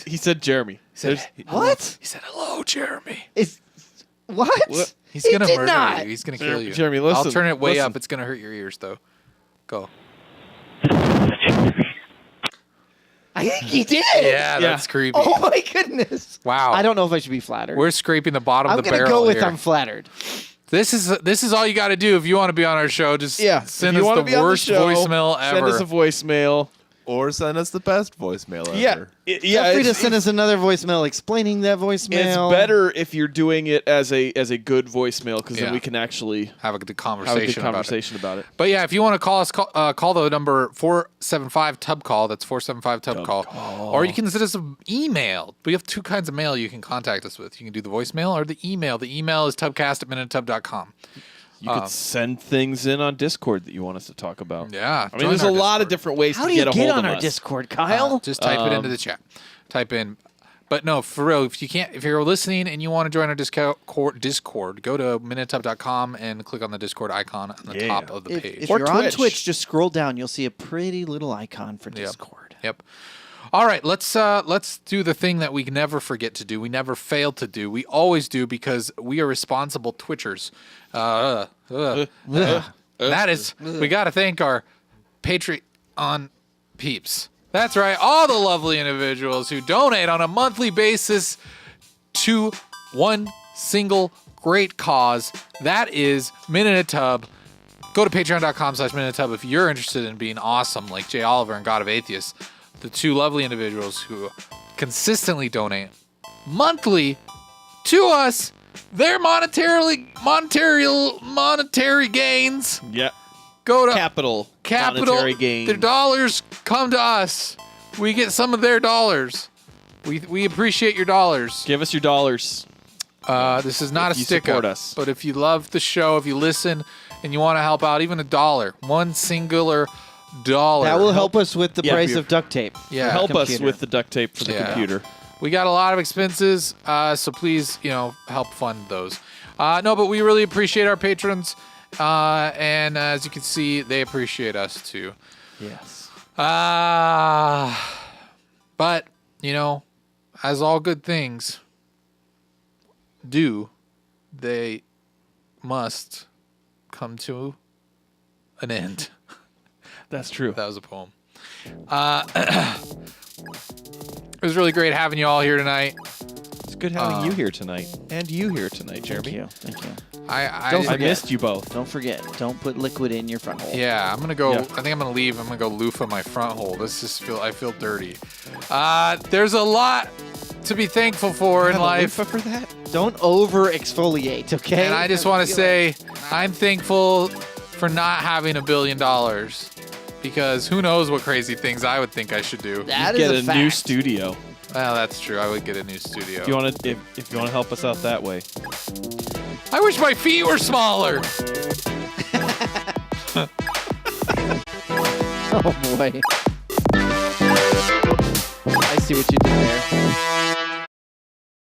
He said Jeremy. He said, What? He said, "Hello, Jeremy." Is what? What? He's He gonna did murder not. you. He's gonna kill you. Jeremy, I'll listen, turn it way listen. up. It's gonna hurt your ears, though. Go. I think he did. Yeah, that's creepy. Oh my goodness. Wow. I don't know if I should be flattered. We're scraping the bottom I'm of the gonna barrel go with here. I'm flattered. This is all you got to do if you want to be on our show. Just send If you us wanna the be on worst show, voicemail ever. Send us a voicemail. Or send us the best voicemail ever. Yeah, Feel free to send us another voicemail explaining that voicemail. It's better if you're doing it as a good voicemail because Yeah. then we can actually have a good have conversation, a good conversation about it. But yeah, if you want to call us, call the number 475 TUB call. That's 475 TUB call. Or you can send us an email. We have two kinds of mail you can contact us with. You can do the voicemail or the email. The email is tubcast@minutub.com. You could send things in on Discord that you want us to talk about. Yeah, I mean, there's a lot of different ways How to do you get a get hold on of our us. Discord, Kyle? Just type it into the chat. Type in. But no, for real, if you're listening and you want to join our Discord, go to minutub.com and click on the Discord icon on the top of the page. If Or you're on Twitch. Twitch, just scroll down. You'll see a pretty little icon for Discord. Yep. All right, let's do the thing that we never forget to do. We never fail to do. We always do because we are responsible Twitchers. That is, we got to thank our Patreon peeps. That's right, all the lovely individuals who donate on a monthly basis to one single great cause. That is Minute a Tub. Go to patreon.com/MinuteTub if you're interested in being awesome like Jay Oliver and God of Atheists, the two lovely individuals who consistently donate monthly to us their monetary gains. Yeah. Go to Capital. capital. Monetary gain. Their dollars come to us. We get some of their dollars. We appreciate your dollars. Give us your dollars. This is not If a you stick support up, us. but if you love the show, if you listen and you want to help out, even $1, one singular dollar. That will help us with the Yeah, price for- of duct tape. Yeah. Help us Computer. with the duct tape for the Yeah. computer. We got a lot of expenses, so please, help fund those. No, but we really appreciate our patrons, and as you can see, they appreciate us too. Yes. But, you know, as all good things do, they must come to an end. That's true. That was a poem. It was really great having you all here tonight. It's good having you here tonight, and you here tonight, Jeremy. Thank you. I I missed you both. Don't forget. Don't put liquid in your front hole. Yeah, I'm gonna go. Yeah. I think I'm gonna leave. I'm gonna go loofah my front hole. I feel dirty. There's a lot to be thankful for in Have a life, loofah for that? Don't over exfoliate, okay? and I just want to say I'm thankful for not having $1 billion, because who knows what crazy things I would think I should do. that Get is a a new fact. studio. Well, that's true. I would get a new studio. If you want to, if you want to help us out that way. I wish my feet were smaller. Oh boy. I see what you did there.